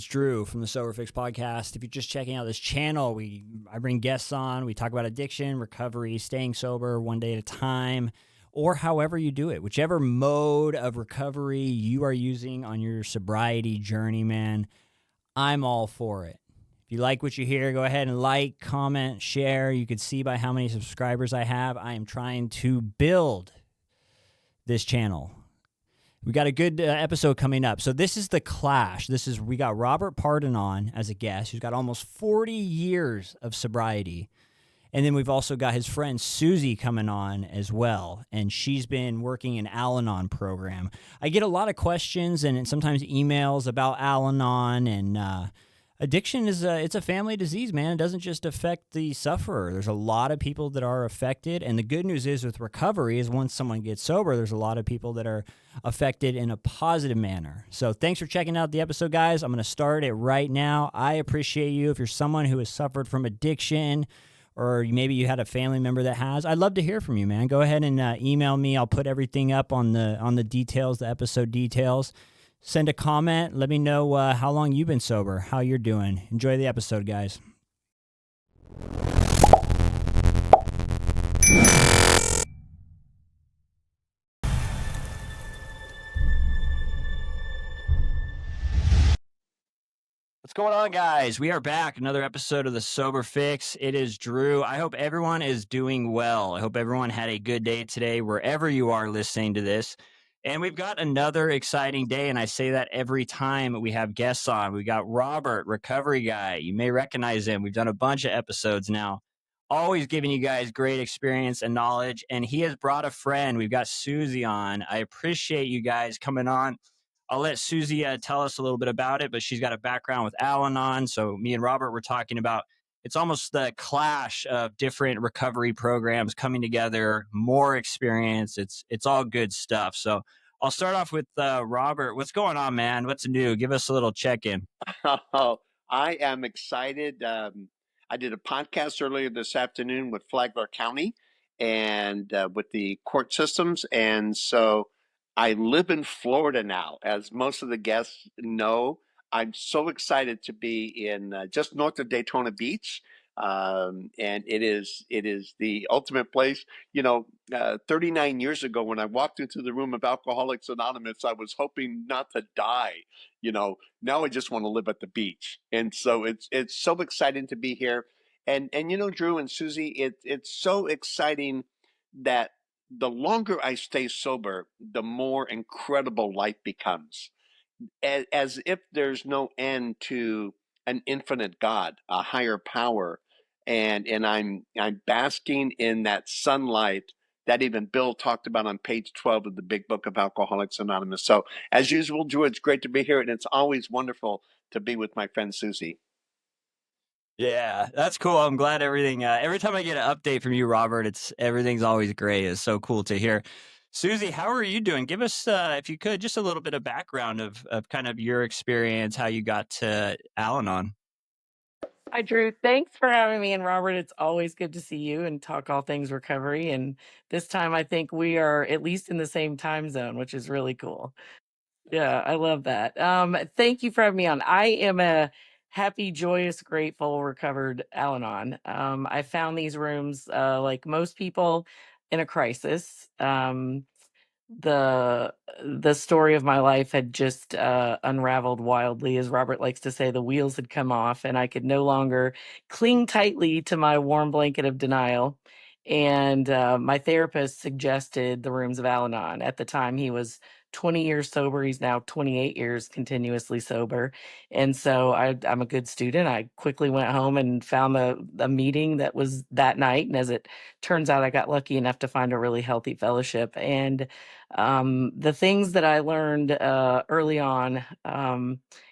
It's Drew from the Sober Fix podcast. If you're just checking out this channel, I bring guests on. We talk about addiction, recovery, staying sober one day at a time, or however you do it, whichever mode of recovery you are using on your sobriety journey, man. I'm all for it. If you like what you hear, go ahead and like, comment, share. You can see by how many subscribers I have. I am trying to build this channel. We got a good episode coming up. So this is the clash. We got Robert on as a guest, who's got almost 40 years of sobriety. And then we've also got his friend Suzy coming on as well. And she's been working an Al-Anon program. I get a lot of questions and sometimes emails about Al-Anon, and addiction it's a family disease, man. It doesn't just affect the sufferer. There's a lot of people that are affected. And the good news is with recovery is once someone gets sober, there's a lot of people that are affected in a positive manner. So thanks for checking out the episode, guys. I'm going to start it right now. I appreciate you. If you're someone who has suffered from addiction, or maybe you had a family member that has, I'd love to hear from you, man. Go ahead and email me. I'll put everything up on the details, the episode details. Send a comment. Let me know how long you've been sober, how you're doing. Enjoy the episode, guys. What's going on, guys? We are back. Another episode of the Sober Fix. It is Drew. I hope everyone is doing well. I hope everyone had a good day today, wherever you are listening to this. And we've got another exciting day, and I say that every time we have guests on. We got Robert, recovery guy. You may recognize him. We've done a bunch of episodes now, always giving you guys great experience and knowledge. And he has brought a friend. We've got Suzy on. I appreciate you guys coming on. I'll let Suzy tell us a little bit about it, but she's got a background with Al-Anon. So me and Robert were talking about, it's almost the clash of different recovery programs coming together, more experience. It's all good stuff. So I'll start off with Robert. What's going on, man? What's new? Give us a little check-in. Oh, I am excited. I did a podcast earlier this afternoon with Flagler County and with the court systems. And so I live in Florida now, as most of the guests know. I'm so excited to be in just north of Daytona Beach. And it is the ultimate place. 39 years ago, when I walked into the room of Alcoholics Anonymous, I was hoping not to die. Now I just want to live at the beach. And so it's so exciting to be here. And Drew and Suzy, it's so exciting that the longer I stay sober, the more incredible life becomes. As if there's no end to an infinite God, a higher power. And I'm basking in that sunlight that even Bill talked about on page 12 of the big book of Alcoholics Anonymous. So as usual, Drew, it's great to be here, and it's always wonderful to be with my friend Suzy. Yeah, that's cool. I'm glad everything, every time I get an update from you, Robert, everything's always great. It's so cool to hear. Suzy, how are you doing? Give us, if you could, just a little bit of background of kind of your experience, how you got to Al-Anon. Hi, Drew. Thanks for having me. And Robert, it's always good to see you and talk all things recovery. And this time, I think we are at least in the same time zone, which is really cool. Yeah, I love that. Thank you for having me on. I am a happy, joyous, grateful, recovered Al-Anon. I found these rooms, like most people, in a crisis. The story of my life had just unraveled wildly. As Robert likes to say, the wheels had come off, and I could no longer cling tightly to my warm blanket of denial. And my therapist suggested the rooms of Al-Anon. At the time, he was 20 years sober. He's now 28 years continuously sober. And so I'm a good student. I quickly went home and found a meeting that was that night. And as it turns out, I got lucky enough to find a really healthy fellowship. And the things that I learned early on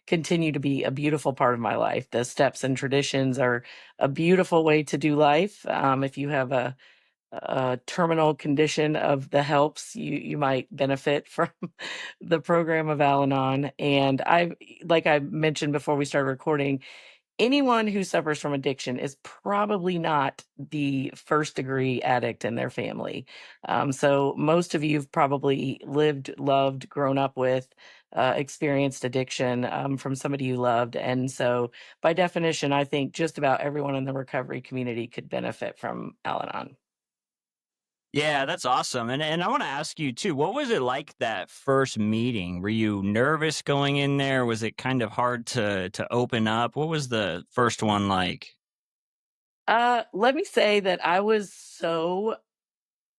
continue to be a beautiful part of my life. The steps and traditions are a beautiful way to do life. If you have a terminal condition of the helps, you might benefit from the program of Al-Anon. And like I mentioned before we started recording, anyone who suffers from addiction is probably not the first degree addict in their family. So most of you have probably lived, loved, grown up with experienced addiction from somebody you loved. And so, by definition, I think just about everyone in the recovery community could benefit from Al Anon. Yeah, that's awesome. And I want to ask you too, what was it like that first meeting? Were you nervous going in there? Was it kind of hard to open up? What was the first one like? Let me say that I was so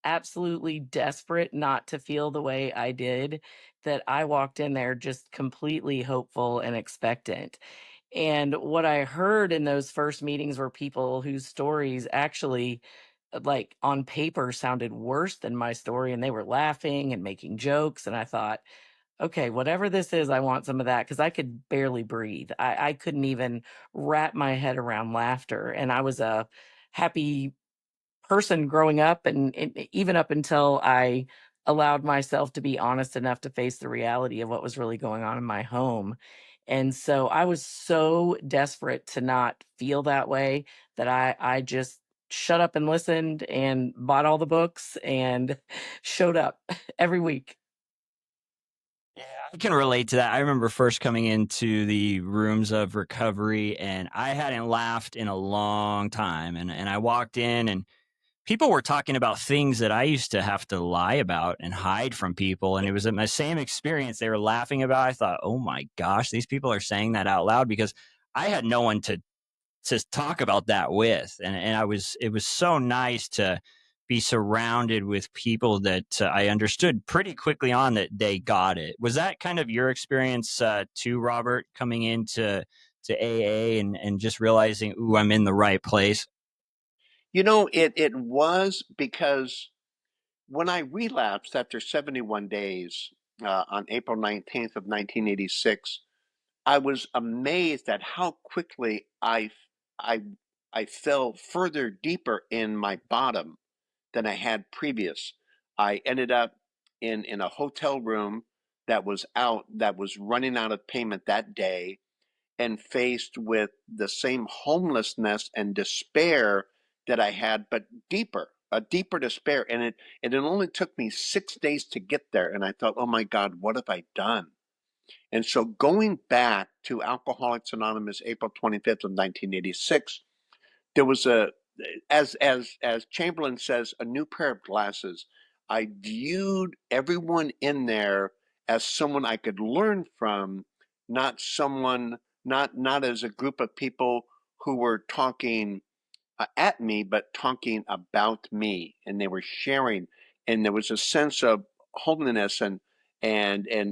absolutely desperate not to feel the way I did that I walked in there just completely hopeful and expectant. And what I heard in those first meetings were people whose stories actually, like on paper, sounded worse than my story. And they were laughing and making jokes. And I thought, okay, whatever this is, I want some of that because I could barely breathe. I couldn't even wrap my head around laughter. And I was a happy person growing up and even up until I allowed myself to be honest enough to face the reality of what was really going on in my home. And so I was so desperate to not feel that way that I just shut up and listened and bought all the books and showed up every week. Yeah, I can relate to that. I remember first coming into the rooms of recovery and I hadn't laughed in a long time. And I walked in and people were talking about things that I used to have to lie about and hide from people. And it was my same experience they were laughing about. I thought, oh my gosh, these people are saying that out loud because I had no one to talk about that with. And it was so nice to be surrounded with people that I understood pretty quickly on that they got it. Was that kind of your experience too, Robert, coming into to AA and just realizing, ooh, I'm in the right place? It was because when I relapsed after 71 days on April 19th of 1986, I was amazed at how quickly I, I fell further deeper in my bottom than I had previous. I ended up in a hotel room that was running out of payment that day and faced with the same homelessness and despair that I had, but deeper, a deeper despair. And it only took me 6 days to get there. And I thought, oh my God, what have I done? And so going back to Alcoholics Anonymous, April 25th of 1986, there was as Chamberlain says, a new pair of glasses. I viewed everyone in there as someone I could learn from, not someone, not as a group of people who were talking at me, but talking about me, and they were sharing, and there was a sense of holiness and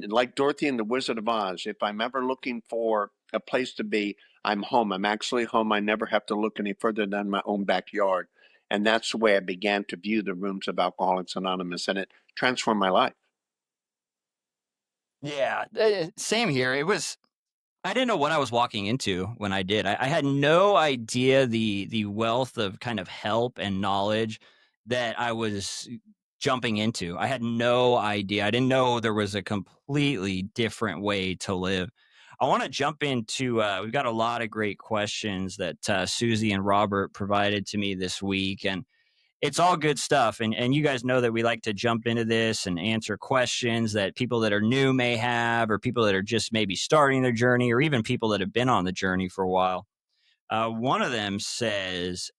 like Dorothy and the Wizard of Oz. If I'm ever looking for a place to be, I'm home. I'm actually home. I never have to look any further than my own backyard, and that's the way I began to view the rooms of Alcoholics Anonymous, and it transformed my life. Yeah, same here. I didn't know what I was walking into when I did. I had no idea the wealth of kind of help and knowledge that I was jumping into. I had no idea. I didn't know there was a completely different way to live. I want to jump into. We've got a lot of great questions that Susie and Robert provided to me this week, and it's all good stuff. And you guys know that we like to jump into this and answer questions that people that are new may have, or people that are just maybe starting their journey, or even people that have been on the journey for a while. One of them says,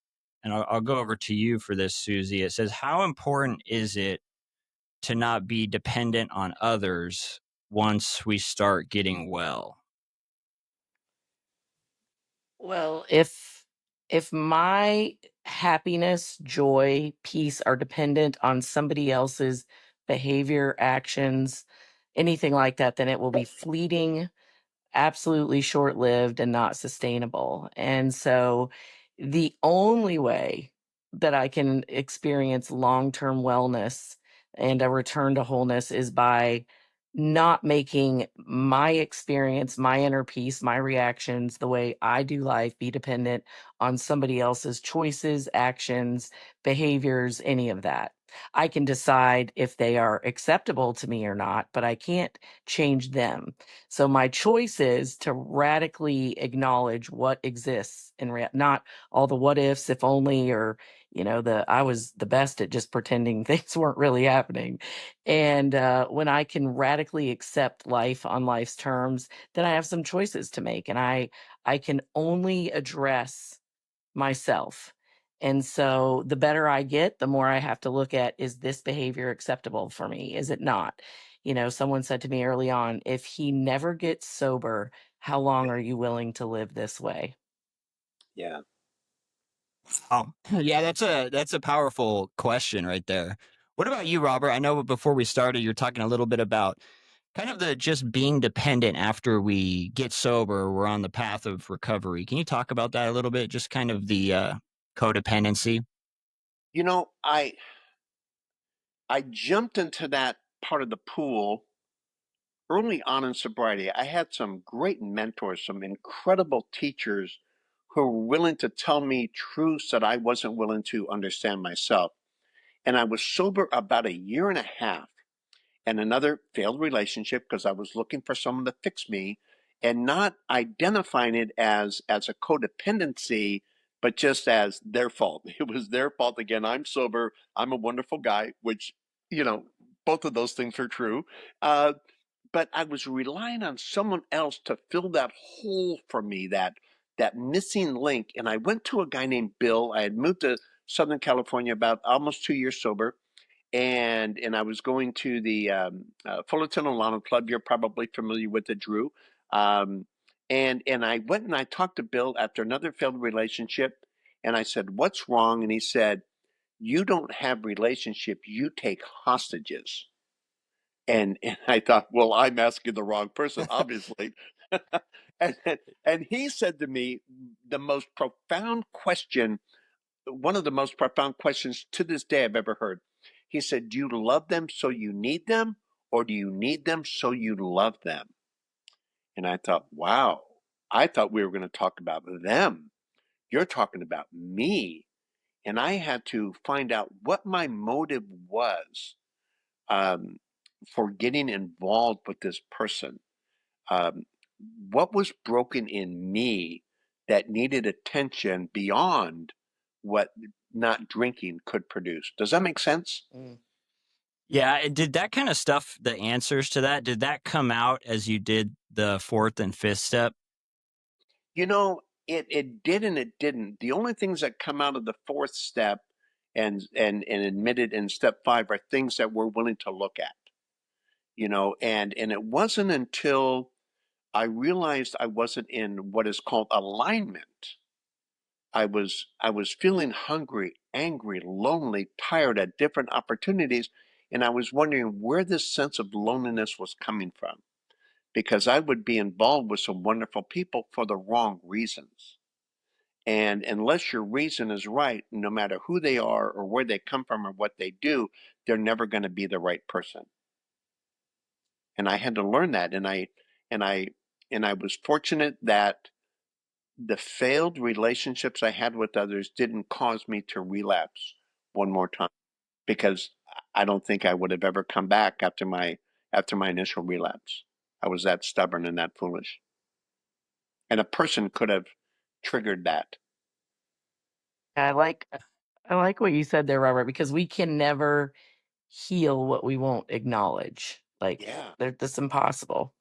and I'll go over to you for this, Susie. It says, how important is it to not be dependent on others once we start getting well? Well, if my happiness, joy, peace are dependent on somebody else's behavior, actions, anything like that, then it will be fleeting, absolutely short lived, and not sustainable. And so the only way that I can experience long term wellness and a return to wholeness is by not making my experience, my inner peace, my reactions, the way I do life be dependent on somebody else's choices, actions, behaviors, any of that. I can decide if they are acceptable to me or not, but I can't change them. So my choice is to radically acknowledge what exists in not all the what ifs, if only, or I was the best at just pretending things weren't really happening. And when I can radically accept life on life's terms, then I have some choices to make, and I can only address myself. And so the better I get, the more I have to look at, is this behavior acceptable for me? Is it not? Someone said to me early on, if he never gets sober, how long are you willing to live this way? Yeah. Oh, yeah, that's a powerful question right there. What about you, Robert? I know before we started, you're talking a little bit about kind of the just being dependent after we get sober, we're on the path of recovery. Can you talk about that a little bit? Just kind of the codependency. You know, I jumped into that part of the pool early on in sobriety. I had some great mentors, some incredible teachers who were willing to tell me truths that I wasn't willing to understand myself. And I was sober about a year and a half, and another failed relationship because I was looking for someone to fix me and not identifying it as a codependency, but just as their fault. It was their fault again. I'm sober. I'm a wonderful guy, which, you know, both of those things are true. Uh, but I was relying on someone else to fill that hole for me, that missing link. And I went to a guy named Bill. I had moved to Southern California about almost 2 years sober, and I was going to the Fullerton Alanon Club. You're probably familiar with it, Drew. Um, and I went and I talked to Bill after another failed relationship, and I said, "What's wrong?" And he said, "You don't have relationship. You take hostages." And I thought, well, I'm asking the wrong person, obviously. and and he said to me the most profound question, one of the most profound questions to this day I've ever heard. He said, "Do you love them so you need them, or do you need them so you love them?" And I thought, wow, I thought we were going to talk about them. You're talking about me. And I had to find out what my motive was, um, for getting involved with this person. Um, what was broken in me that needed attention beyond what not drinking could produce? Does that make sense? Mm. Yeah, did that kind of stuff, the answers to that, did that come out as you did the fourth and fifth step? You know, it did and it didn't. The only things that come out of the fourth step and admitted in step five are things that we're willing to look at. And it wasn't until I realized I wasn't in what is called alignment. I was feeling hungry, angry, lonely, tired at different opportunities, and I was wondering where this sense of loneliness was coming from, because I would be involved with some wonderful people for the wrong reasons. And unless your reason is right, no matter who they are or where they come from or what they do, they're never going to be the right person. And I had to learn that, and I and I was fortunate that the failed relationships I had with others didn't cause me to relapse one more time, because I don't think I would have ever come back after my initial relapse. I was that stubborn and that foolish. And a person could have triggered that. I like what you said there, Robert, because we can never heal what we won't acknowledge. Like, Yeah. that's impossible.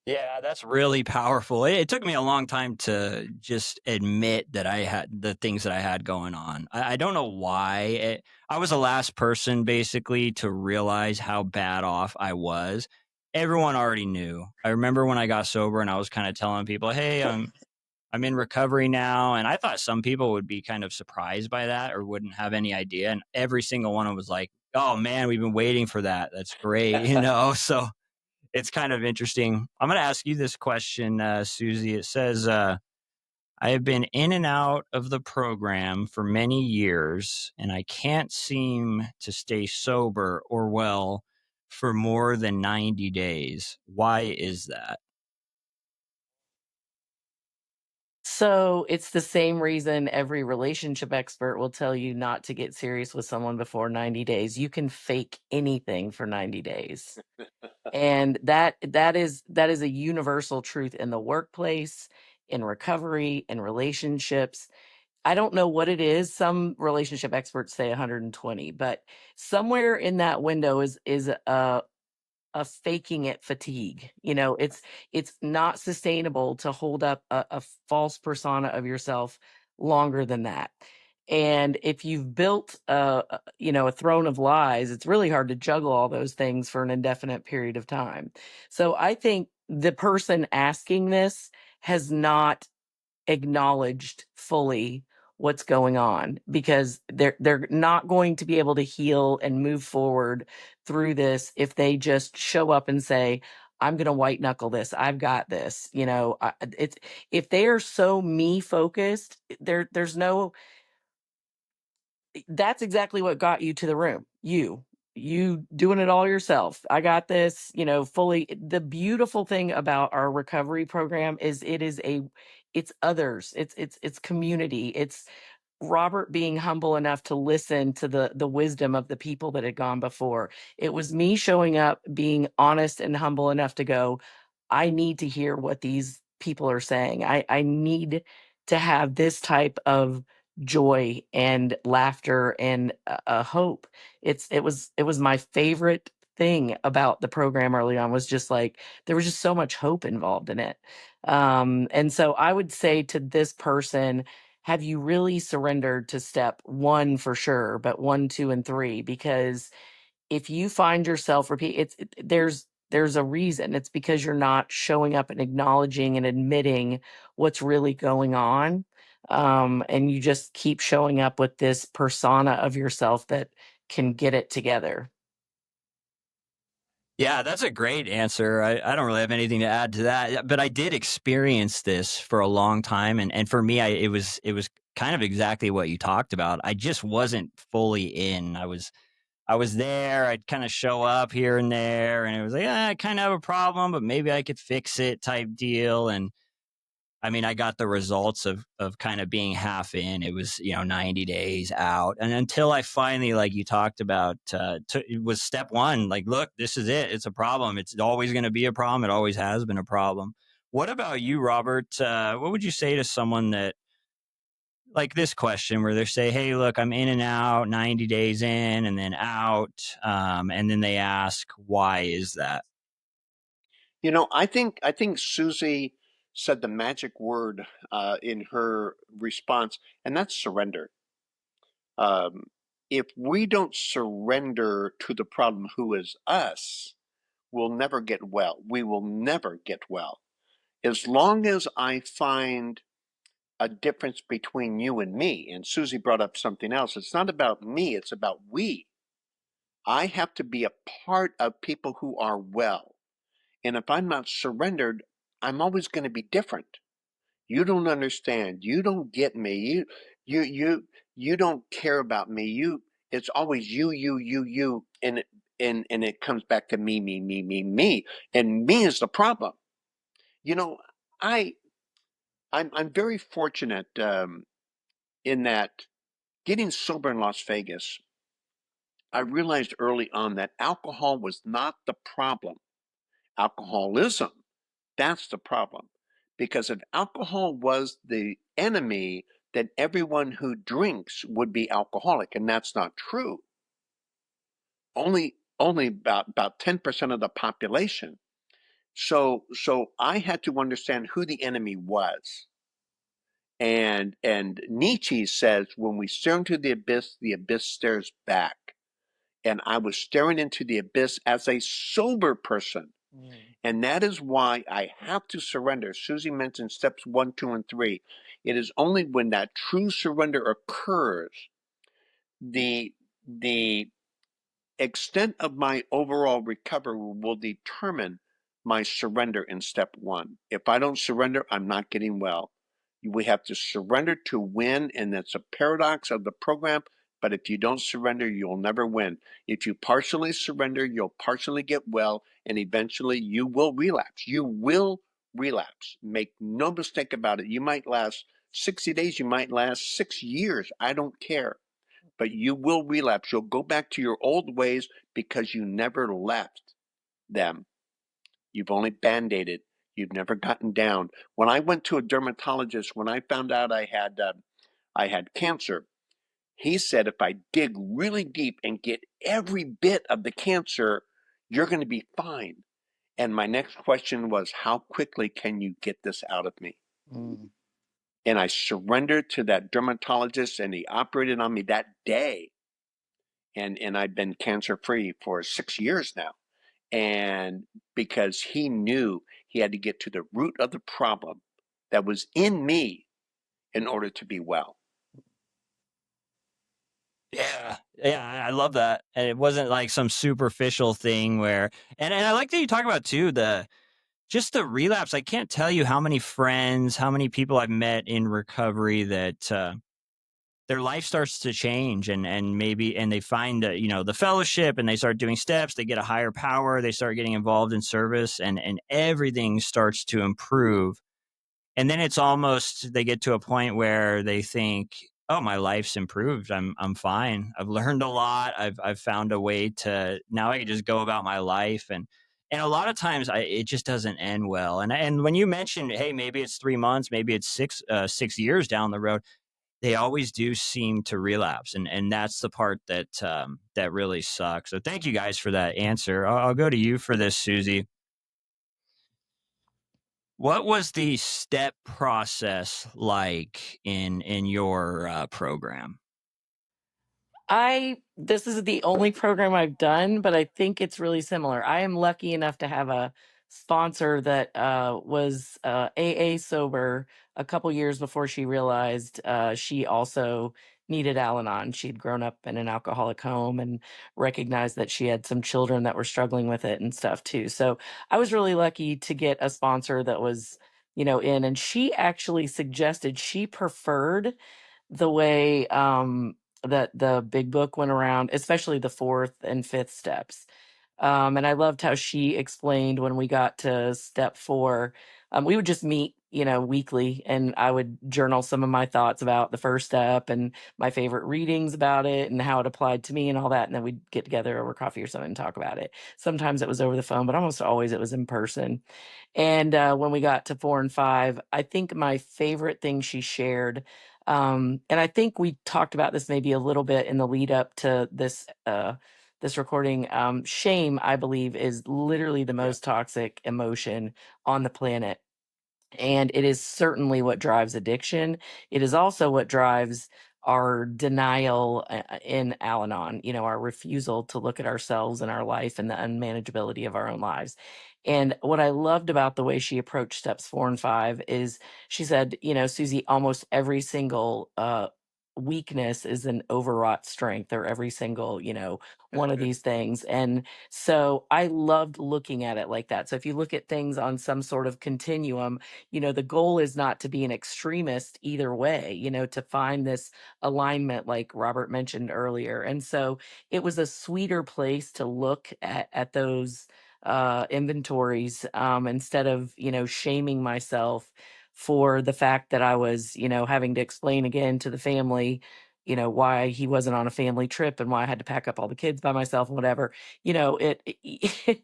Yeah, that's really powerful. It took me a long time to just admit that I had the things that I had going on. I don't know why. I was the last person basically to realize how bad off I was. Everyone already knew. I remember when I got sober and I was kind of telling people, "Hey, I'm in recovery now," and I thought some people would be kind of surprised by that or wouldn't have any idea. And every single one of them was like, "Oh man, we've been waiting for that. That's great," So it's kind of interesting. I'm going to ask you this question, Suzy. It says, I have been in and out of the program for many years, and I can't seem to stay sober or well for more than 90 days. Why is that? So it's the same reason every relationship expert will tell you not to get serious with someone before 90 days. You can fake anything for 90 days. And that is a universal truth in the workplace, in recovery, in relationships. I don't know what it is. Some relationship experts say 120, but somewhere in that window is a faking it fatigue. It's not sustainable to hold up a false persona of yourself longer than that. And if you've built a throne of lies, it's really hard to juggle all those things for an indefinite period of time. So I think the person asking this has not acknowledged fully what's going on, because they're not going to be able to heal and move forward through this if they just show up and say, I'm going to white knuckle this, I've got this. It's, if they are so me focused, there's no, that's exactly what got you to the room. You doing it all yourself. I got this, fully. The beautiful thing about our recovery program is it's others. It's community. It's Robert being humble enough to listen to the wisdom of the people that had gone before. It was me showing up, being honest and humble enough to go, I need to hear what these people are saying. I need to have this type of joy and laughter and a hope. It was my favorite thing about the program early on, was just like there was just so much hope involved in it. And so I would say to this person, have you really surrendered to step one for sure, but 1, 2, and 3? Because if you find yourself repeat, there's a reason. It's because you're not showing up and acknowledging and admitting what's really going on. And you just keep showing up with this persona of yourself that can get it together. Yeah, that's a great answer. I don't really have anything to add to that, but I did experience this for a long time, and for me, it was kind of exactly what you talked about. I just wasn't fully in. I was there. I'd kind of show up here and there, and it was like, I kind of have a problem, but maybe I could fix it type deal. And I mean, I got the results of kind of being half in. It was 90 days out, and until I finally, like you talked about, it was step one. Like, look, this is it. It's a problem. It's always going to be a problem. It always has been a problem. What about you, Robert? What would you say to someone that, like this question, where they say, hey, look, I'm in and out, 90 days in and then out. And then they ask, why is that? I think Susie said the magic word in her response, and that's surrender. Um, if we don't surrender to the problem, who is us, we'll never get well. We will never get well. As long as I find a difference between you and me, and Susie brought up something else, it's not about me, it's about we. I have to be a part of people who are well. And if I'm not surrendered, I'm always going to be different. You don't understand. You don't get me. You don't care about me. It's always you, and it comes back to me, and me is the problem. You know, I I'm very fortunate in that getting sober in Las Vegas. I realized early on that alcohol was not the problem. Alcoholism, that's the problem. Because if alcohol was the enemy, then everyone who drinks would be alcoholic, and that's not true. Only about 10% of the population. So I had to understand who the enemy was. And Nietzsche says, when we stare into the abyss stares back. And I was staring into the abyss as a sober person. And that is why I have to surrender. Susie mentioned steps 1, 2, and 3. It is only when that true surrender occurs, the the extent of my overall recovery will determine my surrender in step 1. If I don't surrender, I'm not getting well. We have to surrender to win, and that's a paradox of the program. But if you don't surrender, you'll never win. If you partially surrender, you'll partially get well, and eventually you will relapse. You will relapse. Make no mistake about it. You might last 60 days, you might last 6 years. I don't care. But you will relapse. You'll go back to your old ways because you never left them. You've only band-aided. You've never gotten down. When I went to a dermatologist, when I found out I had cancer, he said if I dig really deep and get every bit of the cancer, you're going to be fine. And my next question was, how quickly can you get this out of me? Mm. And I surrendered to that dermatologist, and he operated on me that day. And I've been cancer free for 6 years now. And because he knew he had to get to the root of the problem that was in me in order to be well. Yeah. Yeah, I love that. And it wasn't like some superficial thing where and I like that you talk about too just the relapse. I can't tell you how many friends, how many people I've met in recovery that their life starts to change and maybe and they find the fellowship and they start doing steps, they get a higher power, they start getting involved in service and everything starts to improve. And then it's almost they get to a point where they think, "Oh, my life's improved. I'm fine. I've learned a lot. I've found a way to now I can just go about my life." And a lot of times it just doesn't end well. And when you mentioned, hey, maybe it's 3 months, maybe it's 6 years down the road, they always do seem to relapse, and that's the part that really sucks. So thank you guys for that answer. I'll go to you for this, Susie. What was the step process like in your program? This is the only program I've done, but I think it's really similar. I am lucky enough to have a sponsor that was AA sober a couple years before she realized she also needed Al-Anon. She'd grown up in an alcoholic home and recognized that she had some children that were struggling with it and stuff too. So I was really lucky to get a sponsor that was, in, and she actually suggested she preferred the way that the big book went around, especially the fourth and fifth steps. And I loved how she explained when we got to step 4, we would just meet, weekly, and I would journal some of my thoughts about the first step and my favorite readings about it and how it applied to me and all that. And then we'd get together over coffee or something and talk about it. Sometimes it was over the phone, but almost always it was in person. And when we got to 4 and 5, I think my favorite thing she shared, and I think we talked about this maybe a little bit in the lead up to this recording. Shame, I believe, is literally the Yeah. most toxic emotion on the planet. And it is certainly what drives addiction. It is also what drives our denial in Al Anon, our refusal to look at ourselves and our life and the unmanageability of our own lives. And what I loved about the way she approached steps 4 and 5 is she said, Susie, almost every single weakness is an overwrought strength, or every single, one of these things. And so I loved looking at it like that. So if you look at things on some sort of continuum, the goal is not to be an extremist either way, to find this alignment like Robert mentioned earlier. And so it was a sweeter place to look at those inventories, instead of, shaming myself for the fact that I was, having to explain again to the family, why he wasn't on a family trip and why I had to pack up all the kids by myself and whatever. It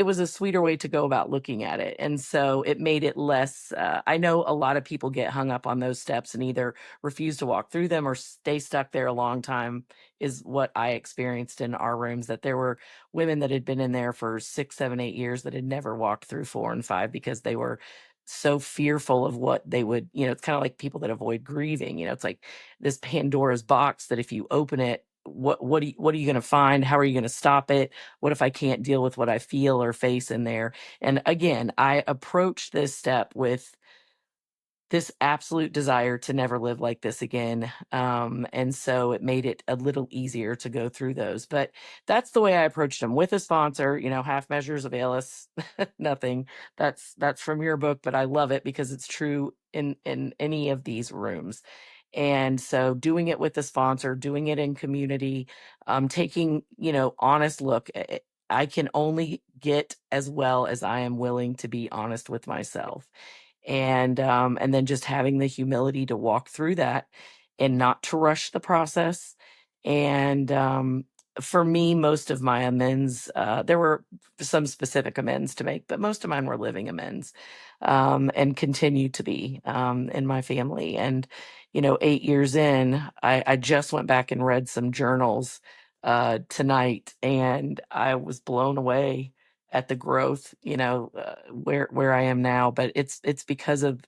was a sweeter way to go about looking at it. And so it made it less, I know a lot of people get hung up on those steps and either refuse to walk through them or stay stuck there a long time, is what I experienced in our rooms, that there were women that had been in there for 6, 7, 8 years that had never walked through 4 and 5 because they were so fearful of what they would, it's kind of like people that avoid grieving. It's like this Pandora's box that if you open it, what are you going to find? How are you going to stop it? What if I can't deal with what I feel or face in there? And again, I approached this step with this absolute desire to never live like this again. And so it made it a little easier to go through those. But that's the way I approached them, with a sponsor. Half measures avail us nothing. That's from your book, but I love it because it's true in any of these rooms. And so doing it with a sponsor, doing it in community, taking, honest look. I can only get as well as I am willing to be honest with myself. and then just having the humility to walk through that and not to rush the process. And for me, most of my amends, there were some specific amends to make, but most of mine were living amends, and continue to be in my family. And 8 years in, I just went back and read some journals tonight, and I was blown away at the growth, where I am now. But it's because of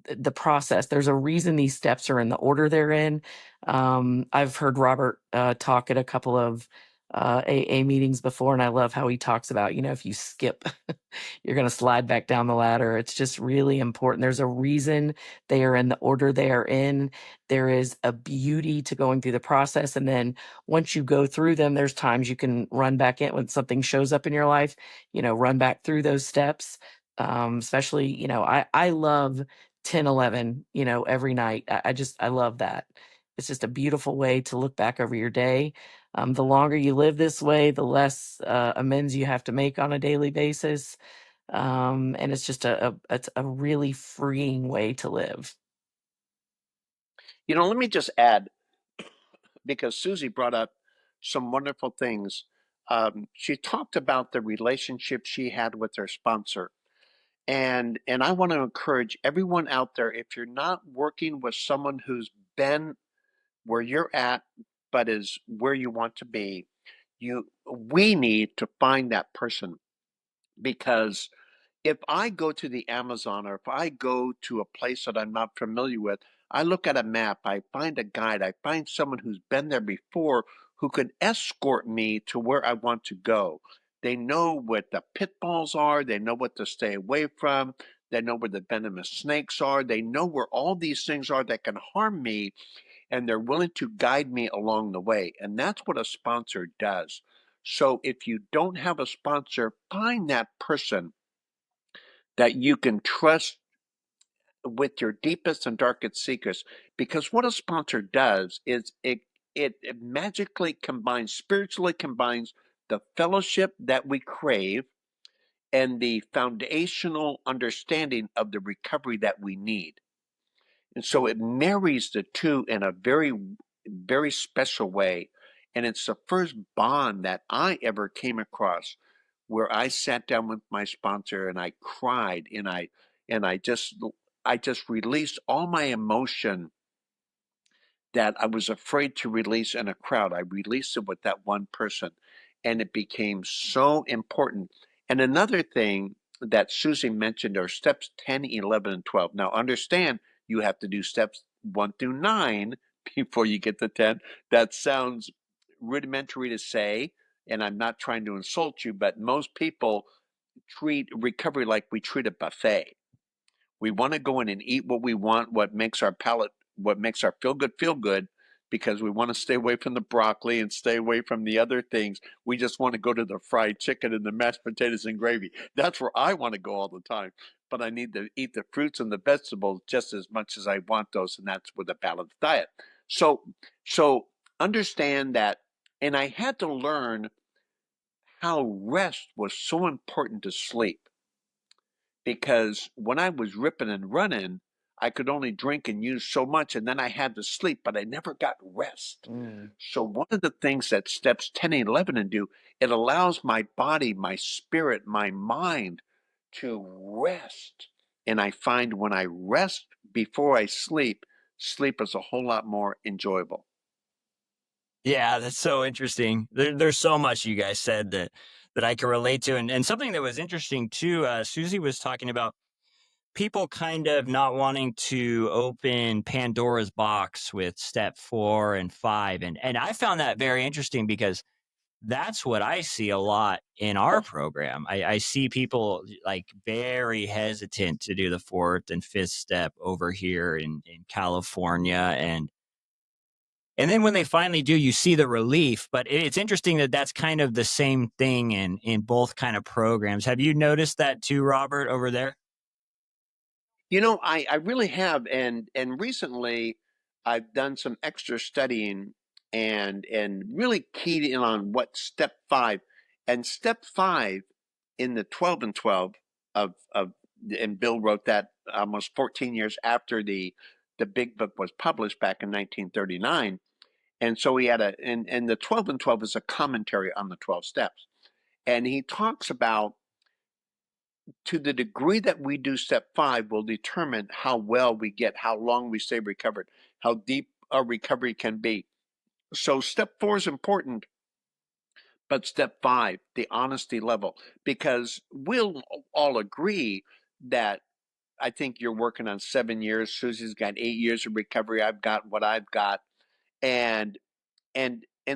the process. There's a reason these steps are in the order they're in. I've heard Robert talk at a couple of AA meetings before, and I love how he talks about, if you skip, you're going to slide back down the ladder. It's just really important. There's a reason they are in the order they are in. There is a beauty to going through the process. And then once you go through them, there's times you can run back in when something shows up in your life, run back through those steps. Especially, I love 10, 11, every night. I love that. It's just a beautiful way to look back over your day. The longer you live this way, the less amends you have to make on a daily basis. And it's just it's a really freeing way to live. Let me just add, because Suzy brought up some wonderful things. She talked about the relationship she had with her sponsor. And I want to encourage everyone out there, if you're not working with someone who's been where you're at, but is where you want to be, we need to find that person. Because if I go to the Amazon, or if I go to a place that I'm not familiar with, I look at a map, I find a guide, I find someone who's been there before who could escort me to where I want to go. They know what the pitfalls are, they know what to stay away from, they know where the venomous snakes are, they know where all these things are that can harm me, and they're willing to guide me along the way. And that's what a sponsor does. So if you don't have a sponsor, find that person that you can trust with your deepest and darkest secrets. Because what a sponsor does is it magically combines, spiritually combines the fellowship that we crave and the foundational understanding of the recovery that we need. And so it marries the two in a very, very special way. And it's the first bond that I ever came across where I sat down with my sponsor and I cried, and I just released all my emotion that I was afraid to release in a crowd. I released it with that one person, and it became so important. And another thing that Suzy mentioned are steps 10, 11, and 12. Now, understand you have to do steps 1 through 9 before you get to 10. That sounds rudimentary to say, and I'm not trying to insult you, but most people treat recovery like we treat a buffet. We want to go in and eat what we want, what makes our palate, what makes our feel good, because we want to stay away from the broccoli and stay away from the other things. We just want to go to the fried chicken and the mashed potatoes and gravy. That's where I want to go all the time. But I need to eat the fruits and the vegetables just as much as I want those, and that's with a balanced diet. So, so understand that, and I had to learn how rest was so important to sleep, because when I was ripping and running, I could only drink and use so much, and then I had to sleep, but I never got rest. Mm. So one of the things that steps 10 and 11 do, it allows my body, my spirit, my mind to rest. And I find when I rest before I sleep, sleep is a whole lot more enjoyable. Yeah, that's so interesting. There's so much you guys said that I can relate to, and something that was interesting too. Suzy was talking about people kind of not wanting to open Pandora's box with step 4 and 5, and I found that very interesting because that's what I see a lot in our program. I see people like very hesitant to do the 4th and 5th step over here in California, and then when they finally do, you see the relief. But it's interesting that that's kind of the same thing in both kind of programs. Have you noticed that too, Robert, over there? I really have, and recently I've done some extra studying and really keyed in on what step 5, and step 5 in the 12 and 12 of and Bill wrote that almost 14 years after the big book was published back in 1939. And so he had and the 12 and 12 is a commentary on the 12 steps. And he talks about, to the degree that we do step 5 will determine how well we get, how long we stay recovered, how deep our recovery can be. So step 4 is important, but step 5, the honesty level, because we'll all agree that, I think you're working on 7 years. Suzy's got 8 years of recovery. I've got what I've got. And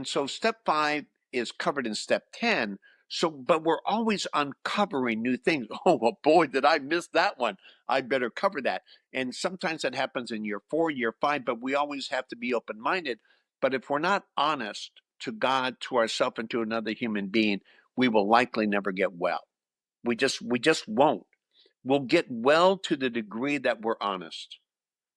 so step 5 is covered in step 10. So, but we're always uncovering new things. Oh, well, boy, did I miss that one. I better cover that. And sometimes that happens in year 4, year 5, but we always have to be open-minded. But if we're not honest to God, to ourselves, and to another human being, we will likely never get well. We just won't. We'll get well to the degree that we're honest.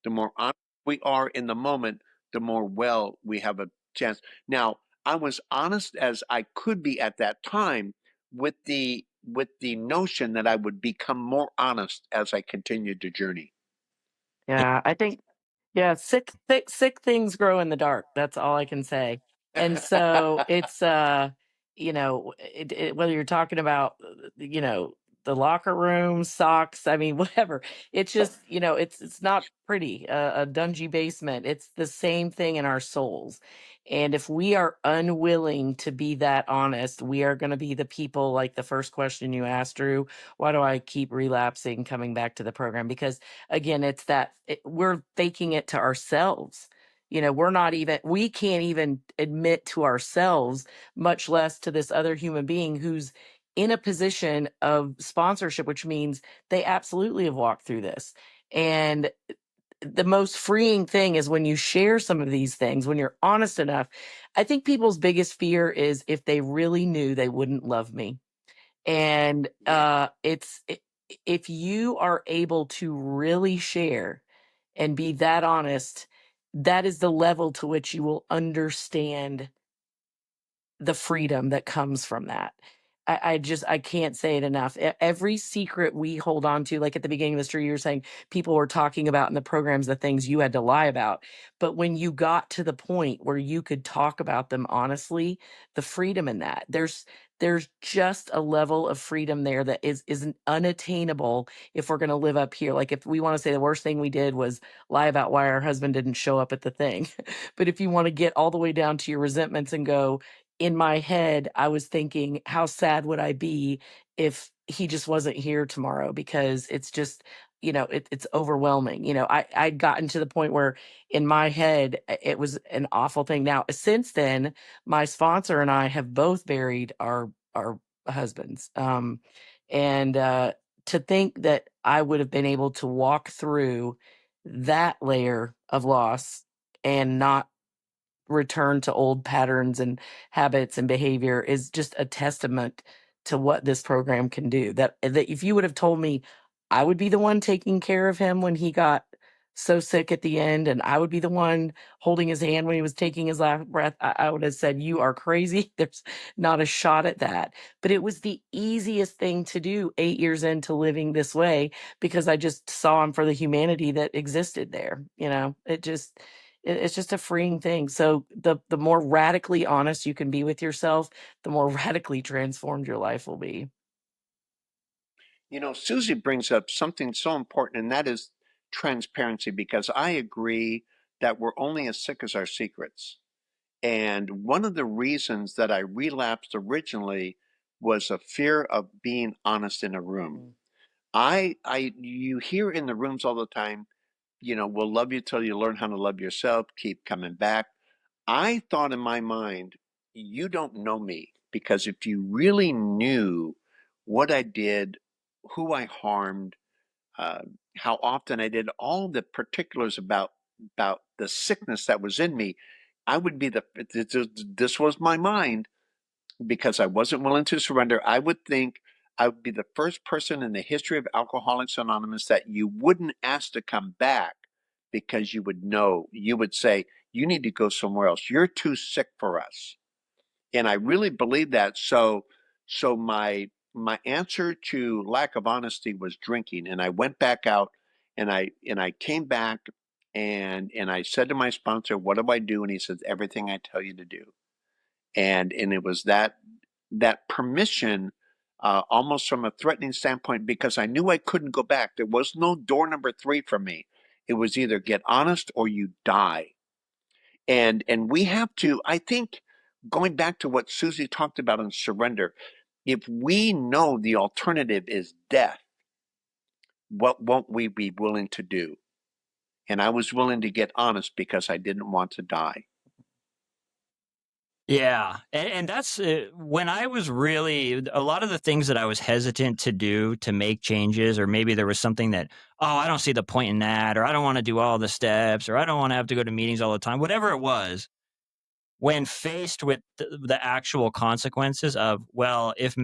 The more honest we are in the moment, the more well we have a chance. Now, I was honest as I could be at that time, with the notion that I would become more honest as I continued the journey. Yeah, I think yeah, sick things grow in the dark. That's all I can say. And so it's whether you're talking about the locker room, socks, I mean whatever. It's just, it's not pretty. A dungy basement. It's the same thing in our souls. And if we are unwilling to be that honest, we are going to be the people like the first question you asked, Drew, why do I keep relapsing, coming back to the program? Because again, it's that we're faking it to ourselves. We can't even admit to ourselves, much less to this other human being who's in a position of sponsorship, which means they absolutely have walked through this. And the most freeing thing is when you share some of these things, when you're honest enough. I think people's biggest fear is if they really knew, they wouldn't love me. And Yeah. if you are able to really share and be that honest, that is the level to which you will understand the freedom that comes from that. I can't say it enough. Every secret we hold on to, like at the beginning of the story, you were saying people were talking about in the programs the things you had to lie about. But when you got to the point where you could talk about them honestly, the freedom in that, there's just a level of freedom there that isn't unattainable if we're going to live up here. Like if we want to say the worst thing we did was lie about why our husband didn't show up at the thing. But if you want to get all the way down to your resentments and go, in my head, I was thinking, how sad would I be if he just wasn't here tomorrow? Because it's just, it's overwhelming. I'd gotten to the point where in my head, it was an awful thing. Now, since then, my sponsor and I have both buried our husbands. And to think that I would have been able to walk through that layer of loss and not return to old patterns and habits and behavior is just a testament to what this program can do. That if you would have told me I would be the one taking care of him when he got so sick at the end, and I would be the one holding his hand when he was taking his last breath, I would have said, you are crazy. There's not a shot at that. But it was the easiest thing to do 8 years into living this way, because I just saw him for the humanity that existed there. It's just a freeing thing. So the more radically honest you can be with yourself, the more radically transformed your life will be. Suzy brings up something so important, and that is transparency, because I agree that we're only as sick as our secrets. And one of the reasons that I relapsed originally was a fear of being honest in a room. Mm. You hear in the rooms all the time, we'll love you till you learn how to love yourself, keep coming back. I thought in my mind, you don't know me, because if you really knew what I did, who I harmed, uh, how often I did, all the particulars about the sickness that was in me, I would be this was my mind, because I wasn't willing to surrender. I would think I would be the first person in the history of Alcoholics Anonymous that you wouldn't ask to come back, because you would say, you need to go somewhere else. You're too sick for us. And I really believe that. So my answer to lack of honesty was drinking, and I went back out, and I came back, and I said to my sponsor, "What do I do?" And he says, "Everything I tell you to do." And it was that permission, almost from a threatening standpoint, because I knew I couldn't go back. There was no door number three for me. It was either get honest or you die. And we have to, I think, going back to what Susie talked about on surrender, if we know the alternative is death, what won't we be willing to do? And I was willing to get honest because I didn't want to die. Yeah, and that's when I was really a lot of the things that I was hesitant to do to make changes, or maybe there was something that, oh, I don't see the point in that, or I don't want to do all the steps, or I don't want to have to go to meetings all the time, whatever it was. When faced with the actual consequences of, well, if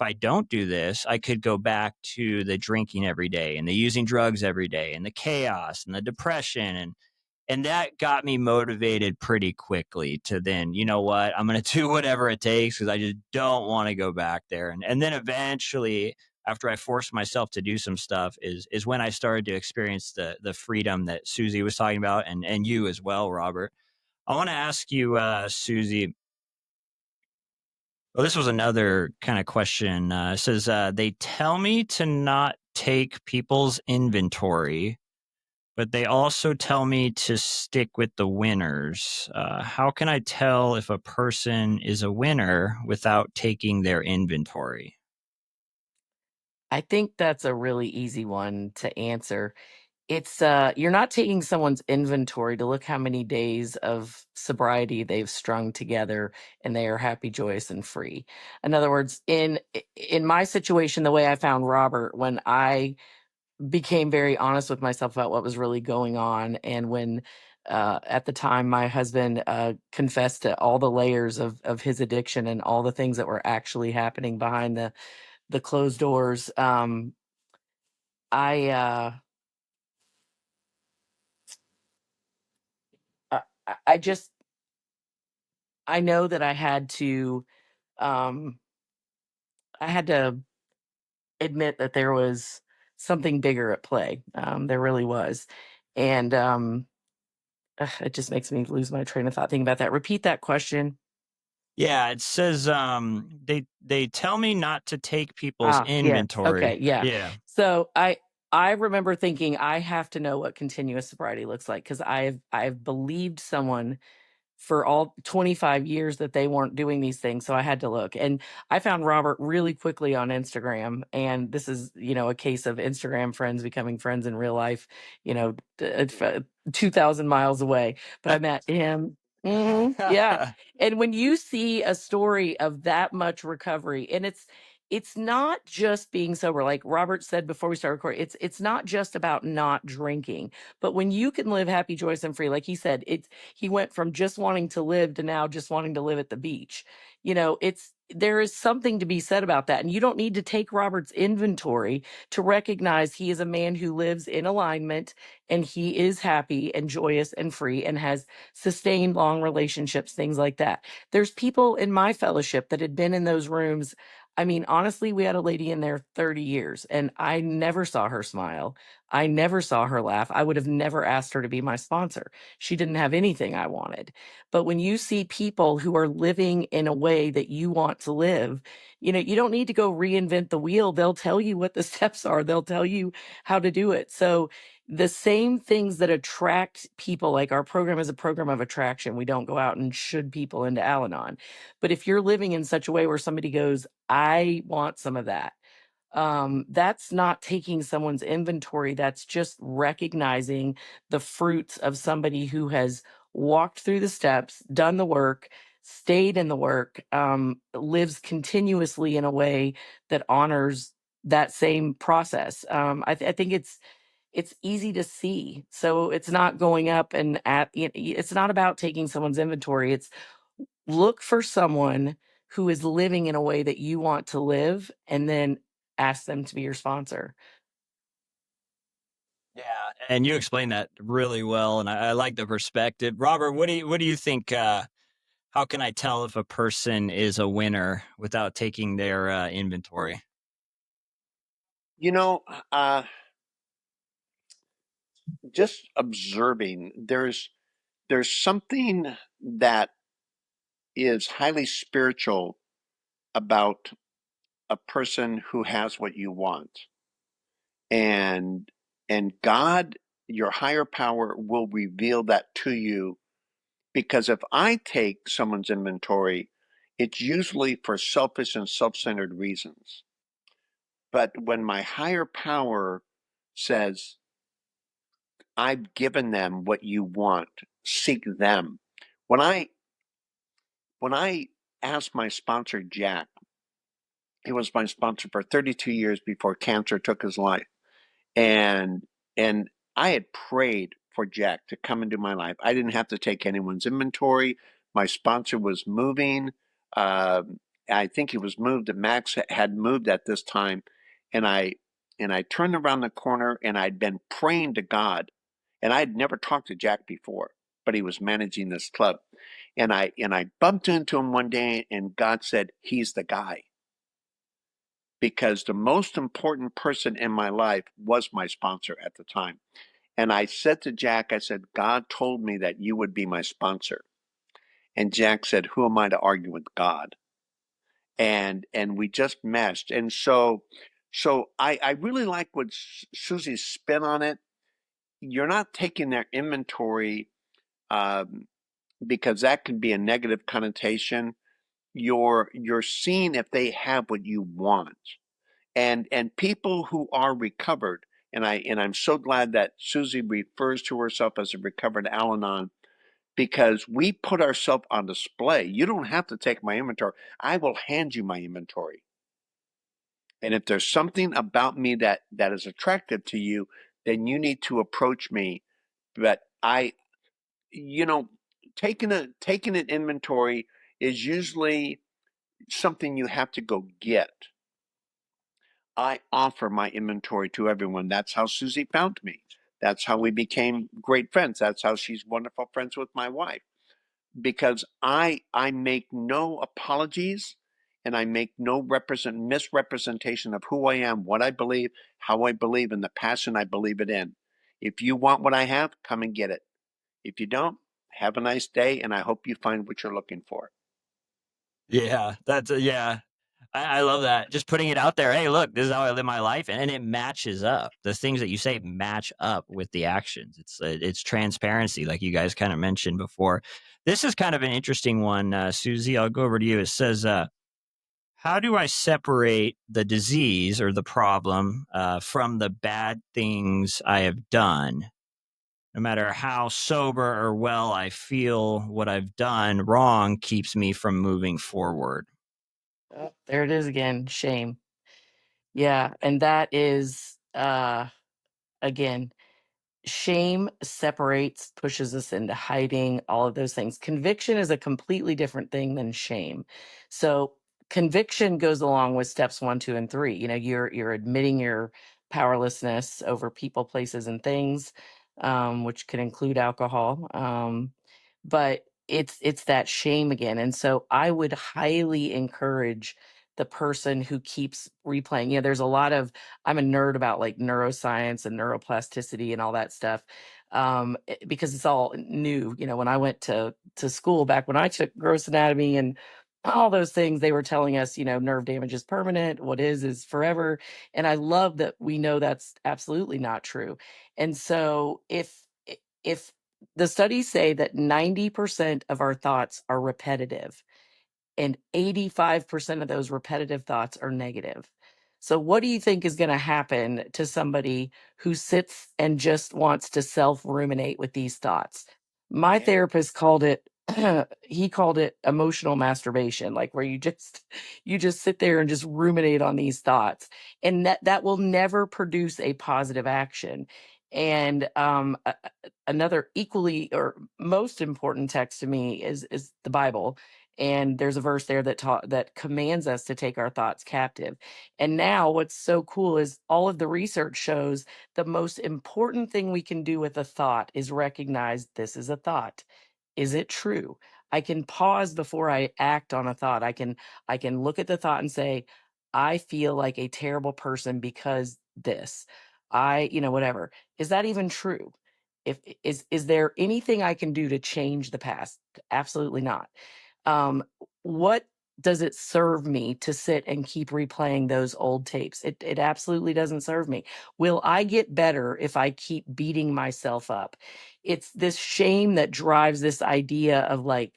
I don't do this, I could go back to the drinking every day and the using drugs every day and the chaos and the depression, and that got me motivated pretty quickly to then, you know what, I'm going to do whatever it takes because I just don't want to go back there. And then eventually, after I forced myself to do some stuff, is when I started to experience the freedom that Susie was talking about, and you as well, Robert. I want to ask you, Susie. Well, this was another kind of question. It says, they tell me to not take people's inventory, but they also tell me to stick with the winners. How can I tell if a person is a winner without taking their inventory? I think that's a really easy one to answer. It's you're not taking someone's inventory to look how many days of sobriety they've strung together and they are happy, joyous, and free. In other words, in my situation, the way I found Robert, when I became very honest with myself about what was really going on, and when at the time my husband confessed to all the layers of his addiction and all the things that were actually happening behind the closed doors, I I I just I know that um I had to admit that there was something bigger at play. There really was. And it just makes me lose my train of thought thinking about that. Repeat that question. Yeah, it says they tell me not to take people's Ah, yes. Okay, inventory. yeah. Yeah. So I remember thinking I have to know what continuous sobriety looks like, because I've believed someone for all 25 years that they weren't doing these things. So I had to look. And I found Robert really quickly on Instagram. And this is, a case of Instagram friends becoming friends in real life, 2,000 miles away. But I met him. Yeah. And when you see a story of that much recovery, and it's not just being sober, like Robert said before we start recording, it's not just about not drinking, but when you can live happy, joyous, and free, like he said, he went from just wanting to live to now just wanting to live at the beach. There is something to be said about that. And you don't need to take Robert's inventory to recognize he is a man who lives in alignment, and he is happy and joyous and free and has sustained long relationships, things like that. There's people in my fellowship that had been in those rooms. I mean, honestly, we had a lady in there 30 years and I never saw her smile. I never saw her laugh. I would have never asked her to be my sponsor. She didn't have anything I wanted. But when you see people who are living in a way that you want to live, you don't need to go reinvent the wheel. They'll tell you what the steps are, they'll tell you how to do it. So, the same things that attract people, like our program is a program of attraction. We don't go out and should people into Al-Anon. But if you're living in such a way where somebody goes, I want some of that, that's not taking someone's inventory. That's just recognizing the fruits of somebody who has walked through the steps, done the work, stayed in the work, lives continuously in a way that honors that same process. I think it's easy to see. So it's not going up and it's not about taking someone's inventory. It's look for someone who is living in a way that you want to live, and then ask them to be your sponsor. Yeah, and you explained that really well, and I like the perspective. Robert, what do you think? How can I tell if a person is a winner without taking their inventory? You know, uh, just observing, there's something that is highly spiritual about a person who has what you want. And God, your higher power, will reveal that to you, because if I take someone's inventory, it's usually for selfish and self-centered reasons. But when my higher power says, I've given them what you want, seek them. When I when I asked my sponsor Jack, he was my sponsor for 32 years before cancer took his life. And and I had prayed for Jack to come into my life. I didn't have to take anyone's inventory. My sponsor was moving. Um, I think he was moved. Max had moved at this time, and I turned around the corner, and I'd been praying to God, and I had never talked to Jack before, but he was managing this club, and I bumped into him one day, and God said, "He's the guy." Because the most important person in my life was my sponsor at the time. And I said to Jack, I said, God told me that you would be my sponsor. And Jack said, who am I to argue with God? And we just meshed. And so I really like what Suzy's spin on it. You're not taking their inventory, um, because that can be a negative connotation. You're seeing if they have what you want. And people who are recovered, and I'm so glad that Suzy refers to herself as a recovered Al-Anon, because we put ourselves on display. You don't have to take my inventory. I will hand you my inventory. And if there's something about me that is attractive to you, then you need to approach me. But you know, taking an inventory is usually something you have to go get. I offer my inventory to everyone. That's how Suzy found me. That's how we became great friends. That's how she's wonderful friends with my wife. Because I make no apologies, and I make no misrepresentation of who I am, what I believe, how I believe, and the passion I believe it in. If you want what I have, come and get it. If you don't, have a nice day, and I hope you find what you're looking for. Yeah, yeah. I love that. Just putting it out there. Hey, look, this is how I live my life, and it matches up. The things that you say match up with the actions. It's transparency, like you guys kind of mentioned before. This is kind of an interesting one, Suzy. I'll go over to you. It says, "How do I separate the disease or the problem from the bad things I have done? No matter how sober or well I feel, what I've done wrong keeps me from moving forward." Oh, there it is again, shame. Yeah, and that is again, shame separates, pushes us into hiding, all of those things. Conviction is a completely different thing than shame. So conviction goes along with steps 1, 2, and 3. You know, you're admitting your powerlessness over people, places, and things, which can include alcohol. But it's that shame again. And so I would highly encourage the person who keeps replaying. You know, there's a lot of, I'm a nerd about like neuroscience and neuroplasticity and all that stuff, because it's all new. You know, when I went to school back when I took gross anatomy and all those things, they were telling us, you know, nerve damage is permanent. What is forever. And I love that we know that's absolutely not true. And so if the studies say that 90% of our thoughts are repetitive, and 85% of those repetitive thoughts are negative. So, what do you think is going to happen to somebody who sits and just wants to self ruminate with these thoughts? My Yeah. therapist called it, he called it emotional masturbation, like where you just sit there and just ruminate on these thoughts, and that will never produce a positive action. And another equally or most important text to me is the Bible, and there's a verse there that commands us to take our thoughts captive. And now what's so cool is all of the research shows the most important thing we can do with a thought is recognize this is a thought. Is it true? I can pause before I act on a thought. I can look at the thought and say, I feel like a terrible person because this. I, whatever. Is that even true? Is there anything I can do to change the past? Absolutely not. What does it serve me to sit and keep replaying those old tapes? It absolutely doesn't serve me. Will I get better if I keep beating myself up? It's this shame that drives this idea of like,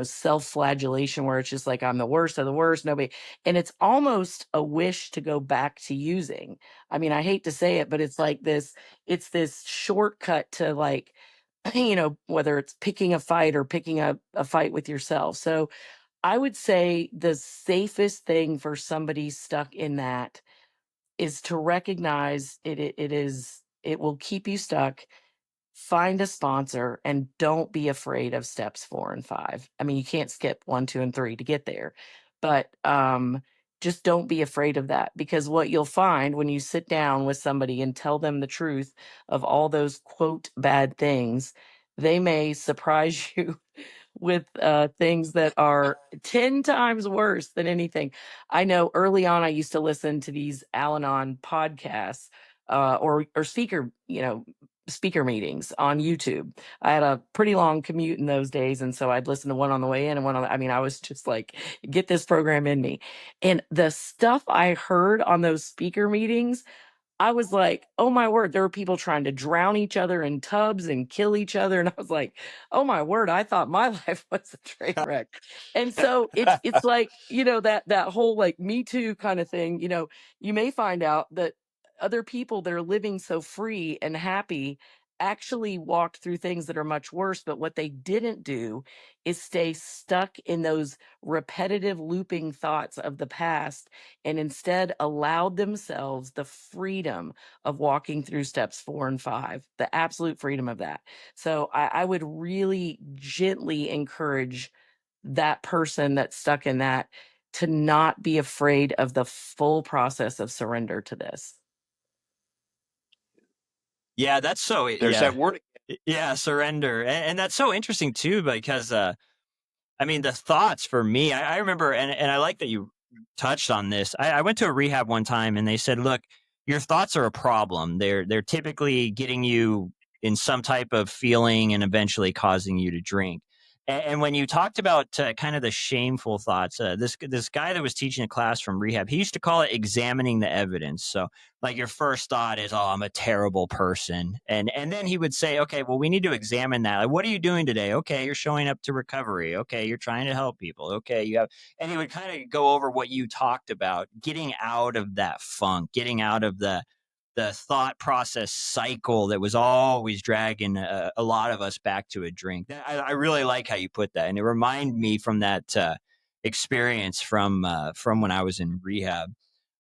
self-flagellation, where it's just like I'm the worst of the worst. Nobody, and it's almost a wish to go back to using. I mean, I hate to say it, but it's this shortcut to like, whether it's picking a fight or picking a fight with yourself. So I would say the safest thing for somebody stuck in that is to recognize it will keep you stuck. Find a sponsor and don't be afraid of steps 4 and 5. I mean, you can't skip 1, 2, and 3 to get there, but just don't be afraid of that, because what you'll find when you sit down with somebody and tell them the truth of all those quote bad things, they may surprise you with things that are 10 times worse than anything. I know early on I used to listen to these Al-Anon podcasts or speaker meetings on YouTube. I had a pretty long commute in those days, and so I'd listen to one on the way in and one on I mean, I was just like, get this program in me. And the stuff I heard on those speaker meetings, I was like, "Oh my word, there were people trying to drown each other in tubs and kill each other." And I was like, "Oh my word, I thought my life was a train wreck." And so it's like, that whole like Me Too kind of thing, you may find out that other people that are living so free and happy actually walked through things that are much worse, but what they didn't do is stay stuck in those repetitive looping thoughts of the past, and instead allowed themselves the freedom of walking through steps 4 and 5, the absolute freedom of that. So I would really gently encourage that person that's stuck in that to not be afraid of the full process of surrender to this. Yeah, that's so There's yeah. that word. Yeah, surrender. And that's so interesting too, because I mean, the thoughts for me, I remember, and I like that you touched on this. I went to a rehab one time and they said, look, your thoughts are a problem. They're typically getting you in some type of feeling and eventually causing you to drink. And when you talked about kind of the shameful thoughts, this guy that was teaching a class from rehab, he used to call it examining the evidence. So like your first thought is, oh, I'm a terrible person. And then he would say, okay, well, we need to examine that. Like, what are you doing today? Okay, you're showing up to recovery. Okay, you're trying to help people. Okay, you have, and he would kind of go over what you talked about, getting out of that funk, getting out of the thought process cycle that was always dragging a lot of us back to a drink. I really like how you put that, and it reminded me from that experience from when I was in rehab.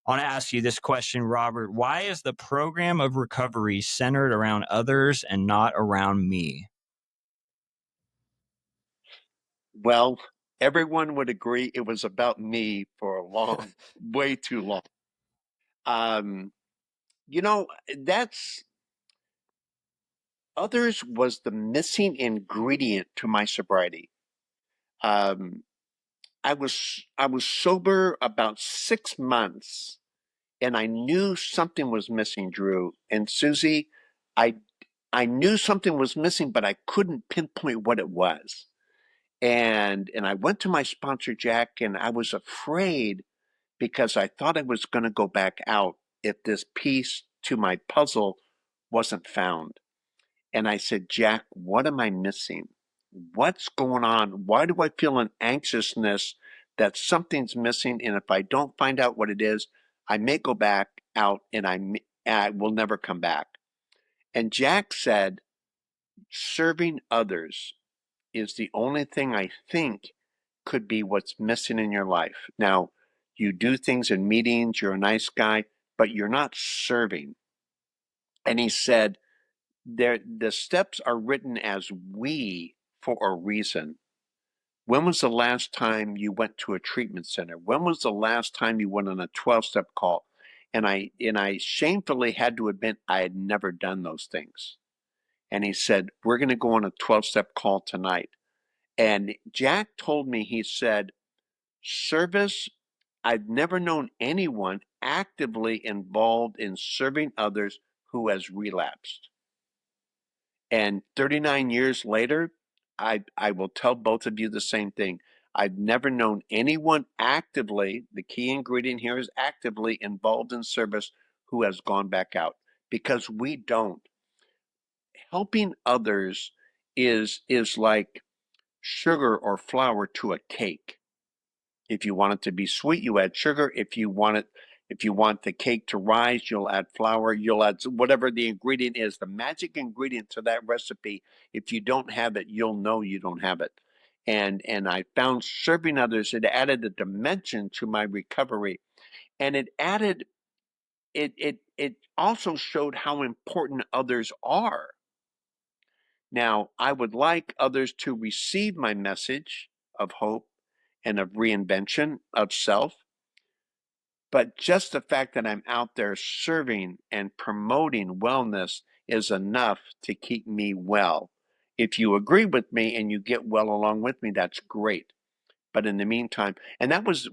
I want to ask you this question, Robert. Why is the program of recovery centered around others and not around me? Well, everyone would agree it was about me for a long, way too long. Um, you know, that's others was the missing ingredient to my sobriety. Um, I was sober about 6 months, and I knew something was missing, Drew and Susie. I I knew something was missing, but I couldn't pinpoint what it was. And I went to my sponsor Jack, and I was afraid because I thought I was going to go back out if this piece to my puzzle wasn't found. And I said, Jack, what am I missing? What's going on? Why do I feel an anxiousness that something's missing? And if I don't find out what it is, I may go back out and I will never come back. And Jack said, serving others is the only thing I think could be what's missing in your life. Now, you do things in meetings, you're a nice guy, but you're not serving. And he said, the steps are written as we for a reason. When was the last time you went to a treatment center? When was the last time you went on a 12-step call? And I shamefully had to admit I had never done those things. And he said, we're going to go on a 12-step call tonight. And Jack told me, he said, service I've never known anyone actively involved in serving others who has relapsed. And 39 years later, I will tell both of you the same thing. I've never known anyone actively, the key ingredient here is actively involved in service, who has gone back out, because we don't. Helping others is like sugar or flour to a cake. If you want it to be sweet, you add sugar. If you want the cake to rise, you'll add flour. You'll add whatever the ingredient is, the magic ingredient to that recipe. If you don't have it, you'll know you don't have it. And I found serving others, it added a dimension to my recovery, and it also showed how important others are. Now, I would like others to receive my message of hope and of reinvention of self. But just the fact that I'm out there serving and promoting wellness is enough to keep me well. If you agree with me and you get well along with me, that's great. But in the meantime, and that was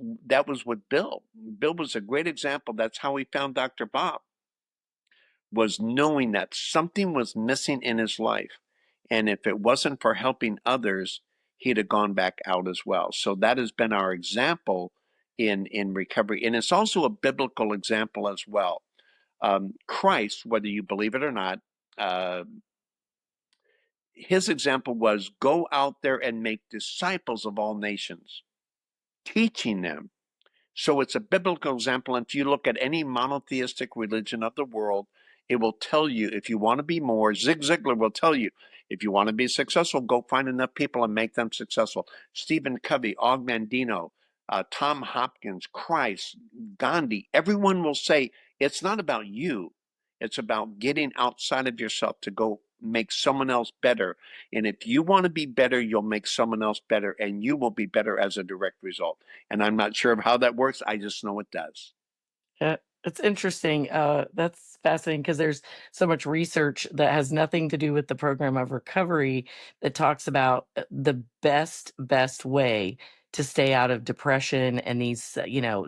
with Bill. Bill was a great example. That's how we found Dr. Bob, was knowing that something was missing in his life. And if it wasn't for helping others, he'd have gone back out as well. So that has been our example in recovery. And it's also a biblical example as well. Christ, whether you believe it or not, his example was go out there and make disciples of all nations, teaching them. So it's a biblical example. And if you look at any monotheistic religion of the world, it will tell you, if you want to be more, Zig Ziglar will tell you, if you want to be successful, go find enough people and make them successful. Stephen Covey, Og Mandino, Tom Hopkins, Christ, Gandhi, everyone will say, it's not about you. It's about getting outside of yourself to go make someone else better. And if you want to be better, you'll make someone else better, and you will be better as a direct result. And I'm not sure of how that works. I just know it does. It's interesting. That's fascinating because there's so much research that has nothing to do with the program of recovery that talks about the best way to stay out of depression and these,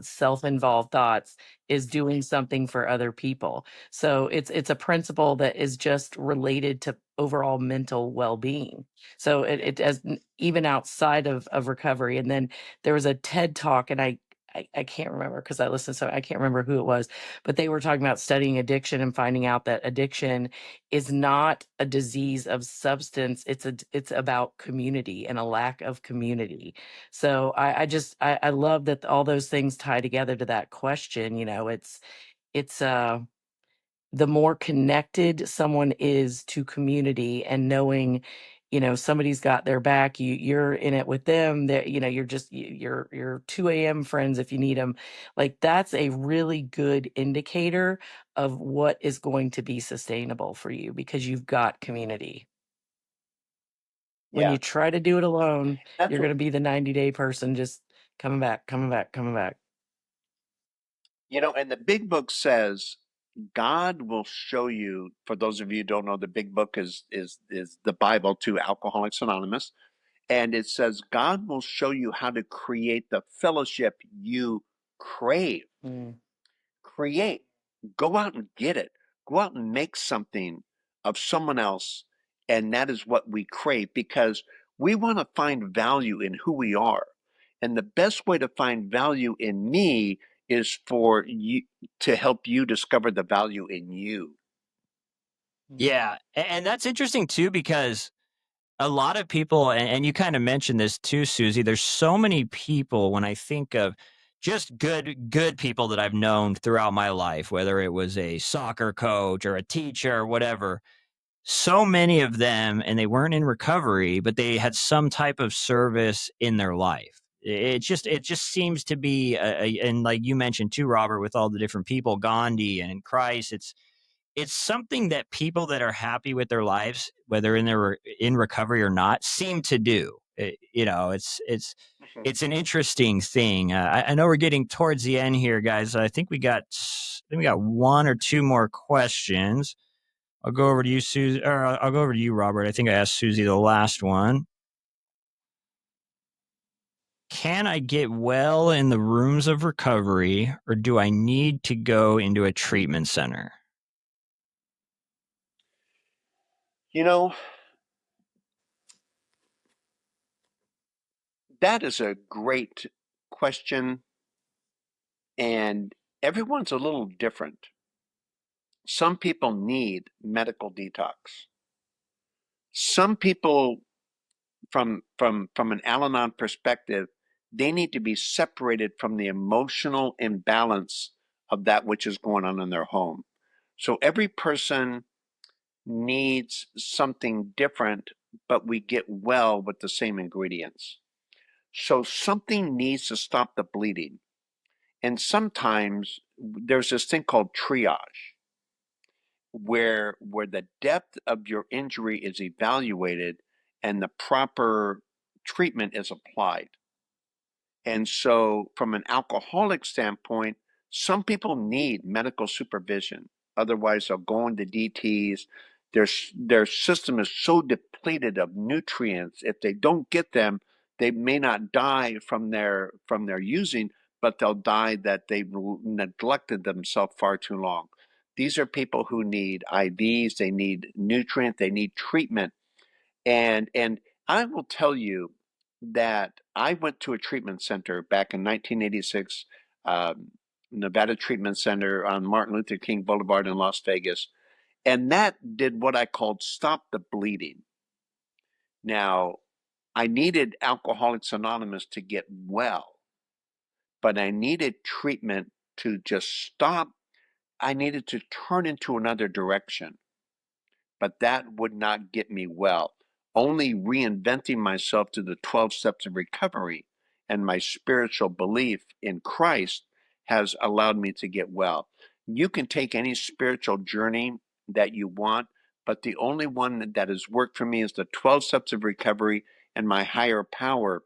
self-involved thoughts is doing something for other people. So it's a principle that is just related to overall mental well-being. So it as even outside of recovery. And then there was a TED talk, and I can't remember because I listened, so I can't remember who it was, but they were talking about studying addiction and finding out that addiction is not a disease of substance. It's about community and a lack of community. So I love that all those things tie together to that question. It's the more connected someone is to community and knowing, somebody's got their back, you're in it with them, that, you're 2 a.m. friends if you need them. Like, that's a really good indicator of what is going to be sustainable for you because you've got community. When Yeah, you try to do it alone, that's you're what, going to be the 90-day person just coming back, coming back, coming back. and the big book says God will show you. For those of you who don't know, the big book is the Bible to Alcoholics Anonymous. And it says God will show you how to create the fellowship you crave. Mm. Create. Go out and get it. Go out and make something of someone else. And that is what we crave, because we want to find value in who we are. And the best way to find value in me is for you to help you discover the value in you. Yeah. And that's interesting too, because a lot of people, and you kind of mentioned this too, Susie, there's so many people when I think of just good people that I've known throughout my life, whether it was a soccer coach or a teacher or whatever, so many of them, and they weren't in recovery, but they had some type of service in their life. It just seems to be, and like you mentioned too, Robert, with all the different people, Gandhi and Christ, it's something that people that are happy with their lives, whether in recovery or not, seem to do. It's an interesting thing. I know we're getting towards the end here, guys. I think we got one or two more questions. I'll go over to you, Susie, or I'll go over to you, Robert. I think I asked Susie the last one. Can I get well in the rooms of recovery, or do I need to go into a treatment center? You know, that is a great question, and everyone's a little different. Some people need medical detox. Some people, from an Al-Anon perspective, they need to be separated from the emotional imbalance of that which is going on in their home. So every person needs something different, but we get well with the same ingredients. So something needs to stop the bleeding. And sometimes there's this thing called triage, where the depth of your injury is evaluated and the proper treatment is applied. And so, from an alcoholic standpoint, some people need medical supervision. Otherwise, they'll go into DTs. Their system is so depleted of nutrients. If they don't get them, they may not die from their using, but they'll die that they've neglected themselves far too long. These are people who need IVs. They need nutrient. They need treatment. And I will tell you that I went to a treatment center back in 1986, Nevada Treatment Center on Martin Luther King Boulevard in Las Vegas, and that did what I called stop the bleeding. Now, I needed Alcoholics Anonymous to get well, but I needed treatment to just stop. I needed to turn into another direction. But that would not get me well. Only reinventing myself through the 12 steps of recovery and my spiritual belief in Christ has allowed me to get well. You can take any spiritual journey that you want, but the only one that has worked for me is the 12 steps of recovery and my higher power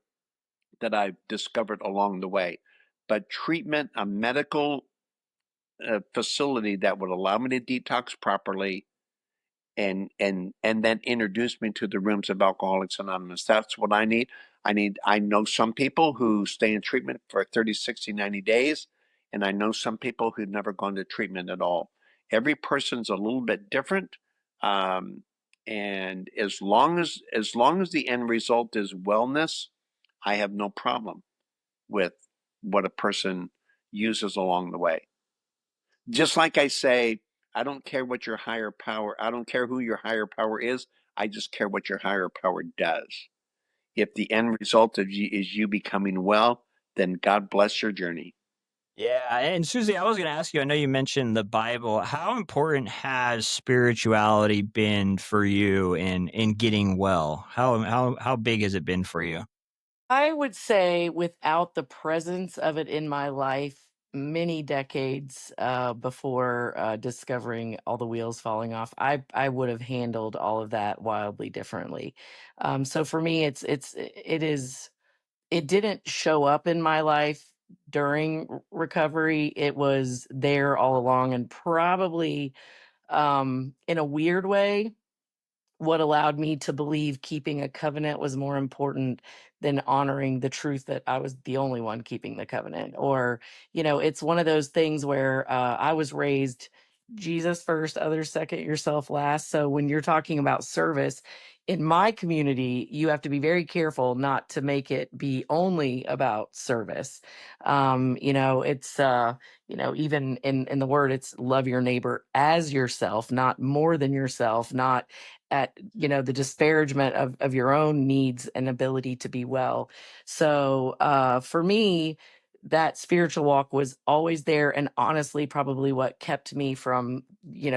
that I've discovered along the way. But treatment, a medical facility that would allow me to detox properly, and then introduce me to the rooms of Alcoholics Anonymous. That's what I need. I know some people who stay in treatment for 30, 60, 90 days, and I know some people who've never gone to treatment at all. Every person's a little bit different. Um, and as long as the end result is wellness, I have no problem with what a person uses along the way. Just like I say, I don't care what your higher power, I don't care who your higher power is. I just care what your higher power does. If the end result of you is you becoming well, then God bless your journey. Yeah, and Susie, I was going to ask you. I know you mentioned the Bible. How important has spirituality been for you in getting well? How big has it been for you? I would say without the presence of it in my life, many decades before discovering all the wheels falling off, I would have handled all of that wildly differently. So for me, it didn't show up in my life during recovery. It was there all along, and probably in a weird way, what allowed me to believe keeping a covenant was more important than honoring the truth that I was the only one keeping the covenant. Or, it's one of those things where I was raised Jesus first, others second, yourself last. So when you're talking about service, in my community, you have to be very careful not to make it be only about service. It's even in the word, it's love your neighbor as yourself, not more than yourself, not at the disparagement of your own needs and ability to be well. So for me, that spiritual walk was always there, and honestly probably what kept me from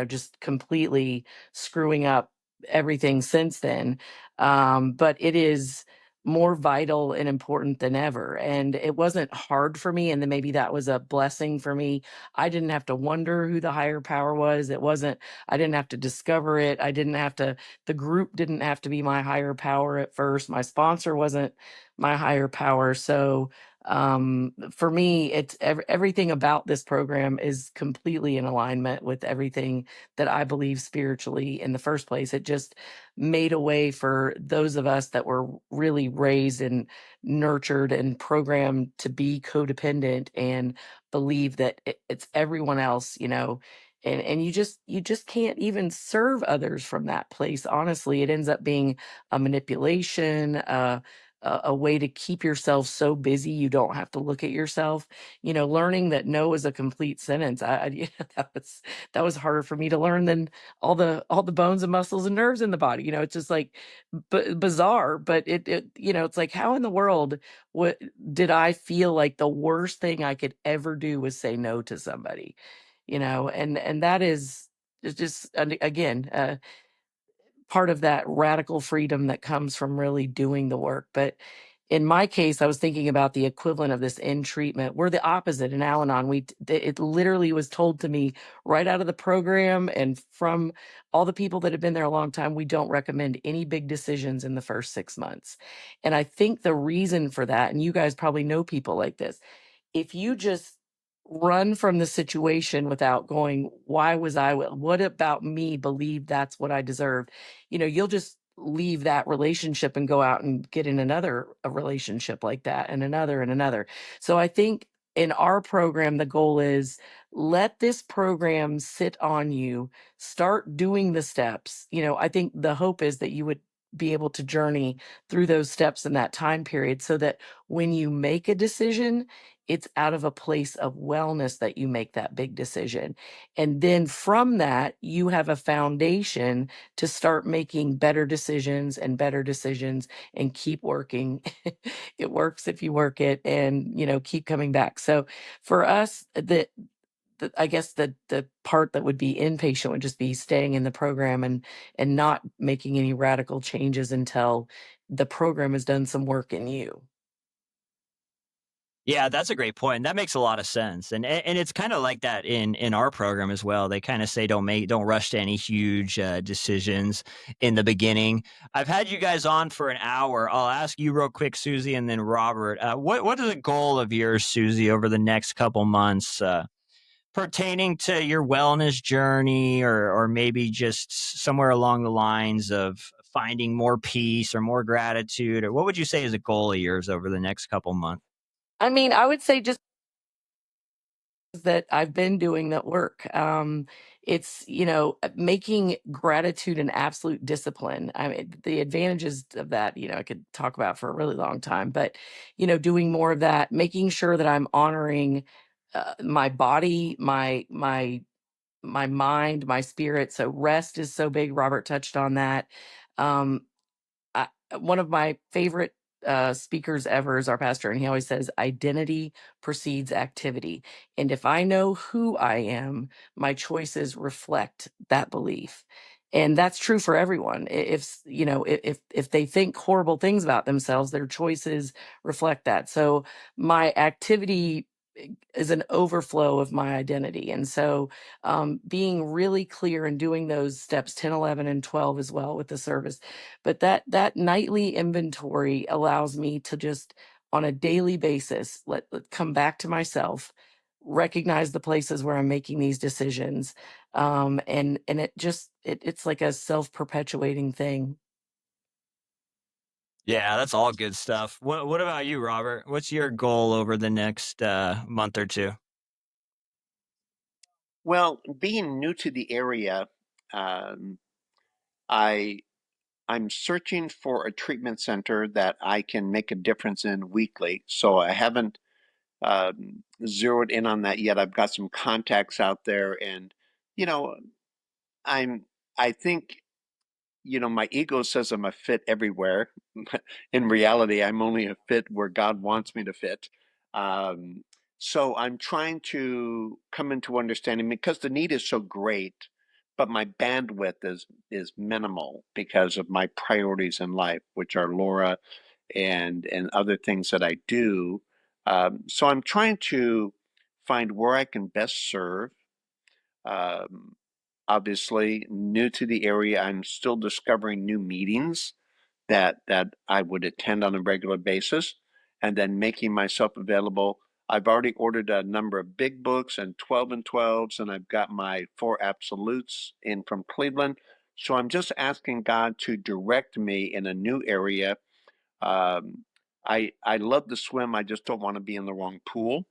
just completely screwing up everything since then. But it is more vital and important than ever, and it wasn't hard for me, and then maybe that was a blessing for me. I didn't have to wonder who the higher power was. I didn't have to discover it. The group didn't have to be my higher power at first. My sponsor wasn't my higher power. So For me, it's everything about this program is completely in alignment with everything that I believe spiritually in the first place. It just made a way for those of us that were really raised and nurtured and programmed to be codependent and believe that it's everyone else, and you just can't even serve others from that place. Honestly, it ends up being a manipulation, a way to keep yourself so busy you don't have to look at yourself. Learning that no is a complete sentence. That was harder for me to learn than all the bones and muscles and nerves in the body. It's just like bizarre, but it's like, how in the world what did I feel like the worst thing I could ever do was say no to somebody? And that is just, again, part of that radical freedom that comes from really doing the work. But in my case, I was thinking about the equivalent of this in treatment. We're the opposite in Al-Anon. It literally was told to me right out of the program and from all the people that have been there a long time, we don't recommend any big decisions in the first 6 months. And I think the reason for that, and you guys probably know people like this, if you just run from the situation without going, why was what about me believe that's what I deserved? You'll just leave that relationship and go out and get in another a relationship like that, and another and another. So I think in our program, the goal is, let this program sit on you, start doing the steps. I think the hope is that you would be able to journey through those steps in that time period, so that when you make a decision, it's out of a place of wellness that you make that big decision. And then from that, you have a foundation to start making better decisions and keep working. It works if you work it, and, keep coming back. So for us, I guess the part that would be inpatient would just be staying in the program and not making any radical changes until the program has done some work in you. Yeah, that's a great point. That makes a lot of sense. And it's kind of like that in our program as well. They kind of say don't rush to any huge decisions in the beginning. I've had you guys on for an hour. I'll ask you real quick, Susie, and then Robert. What is the goal of yours, Susie, over the next couple months, pertaining to your wellness journey, or maybe just somewhere along the lines of finding more peace or more gratitude? Or what would you say is a goal of yours over the next couple months? I mean, I would say just that I've been doing that work. It's, making gratitude an absolute discipline. I mean, the advantages of that, I could talk about for a really long time, but, doing more of that, making sure that I'm honoring my body, my mind, my spirit. So rest is so big. Robert touched on that. Um, One of my favorite speakers ever is our pastor, and he always says, identity precedes activity. And if I know who I am, my choices reflect that belief. And that's true for everyone. If they think horrible things about themselves, their choices reflect that. So my activity is an overflow of my identity. And so being really clear and doing those steps 10, 11, and 12 as well with the service. But that nightly inventory allows me to just on a daily basis let come back to myself, recognize the places where I'm making these decisions, and it's like a self-perpetuating thing. Yeah, that's all good stuff. What about you, Robert? What's your goal over the next month or two? Well, being new to the area, um, I I'm searching for a treatment center that I can make a difference in weekly. So I haven't zeroed in on that yet. I've got some contacts out there, and you know, I'm I think my ego says I'm a fit everywhere. In reality, I'm only a fit where God wants me to fit. Um, so I'm trying to come into understanding because the need is so great, but my bandwidth is minimal because of my priorities in life, which are Laura and other things that I do. So I'm trying to find where I can best serve. Um, Obviously, new to the area, I'm still discovering new meetings that I would attend on a regular basis. and then making myself available. I've already ordered a number of big books and 12 and 12s, and I've got my 4 absolutes in from Cleveland. So I'm just asking God to direct me in a new area. Um, I love to swim. I just don't want to be in the wrong pool.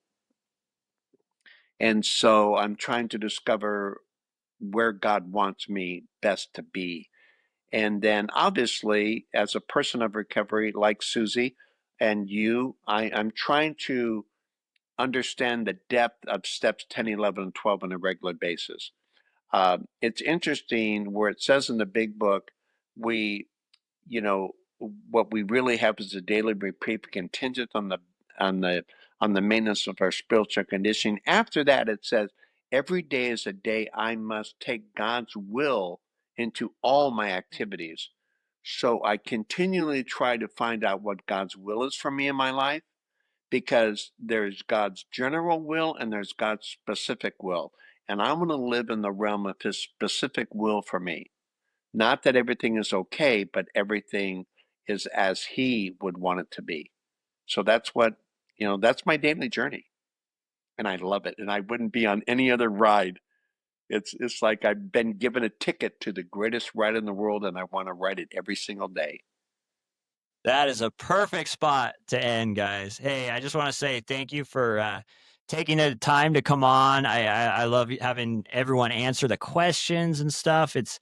And so I'm trying to discover where God wants me best to be. And then obviously, as a person of recovery like Suzy and you, I'm trying to understand the depth of steps 10, 11, and 12 on a regular basis. It's interesting where it says in the big book, we, you know, what we really have is a daily reprieve contingent on the on the maintenance of our spiritual conditioning. After that, it says, every day is a day I must take God's will into all my activities. So I continually try to find out what God's will is for me in my life, because there's God's general will and there's God's specific will. And I want to live in the realm of his specific will for me. Not that everything is okay, but everything is as he would want it to be. So that's what, that's my daily journey. And I love it. And I wouldn't be on any other ride. It's like I've been given a ticket to the greatest ride in the world, and I want to ride it every single day. That is a perfect spot to end, guys. Hey, I just want to say thank you for taking the time to come on. I love having everyone answer the questions and stuff. It's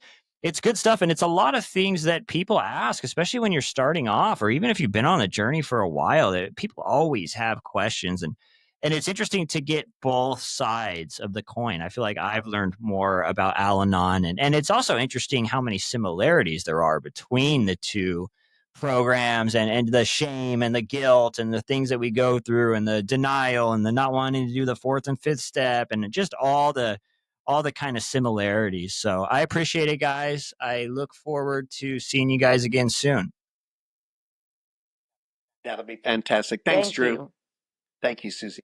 good stuff, and it's a lot of things that people ask, especially when you're starting off, or even if you've been on the journey for a while. That people always have questions, and it's interesting to get both sides of the coin. I feel like I've learned more about Al-Anon, and it's also interesting how many similarities there are between the two programs, and the shame and the guilt and the things that we go through and the denial and the not wanting to do the fourth and fifth step and just all the kind of similarities. So I appreciate it, guys. I look forward to seeing you guys again soon. That'll be fantastic. Thanks, Thank Drew. you. Thank you, Suzy.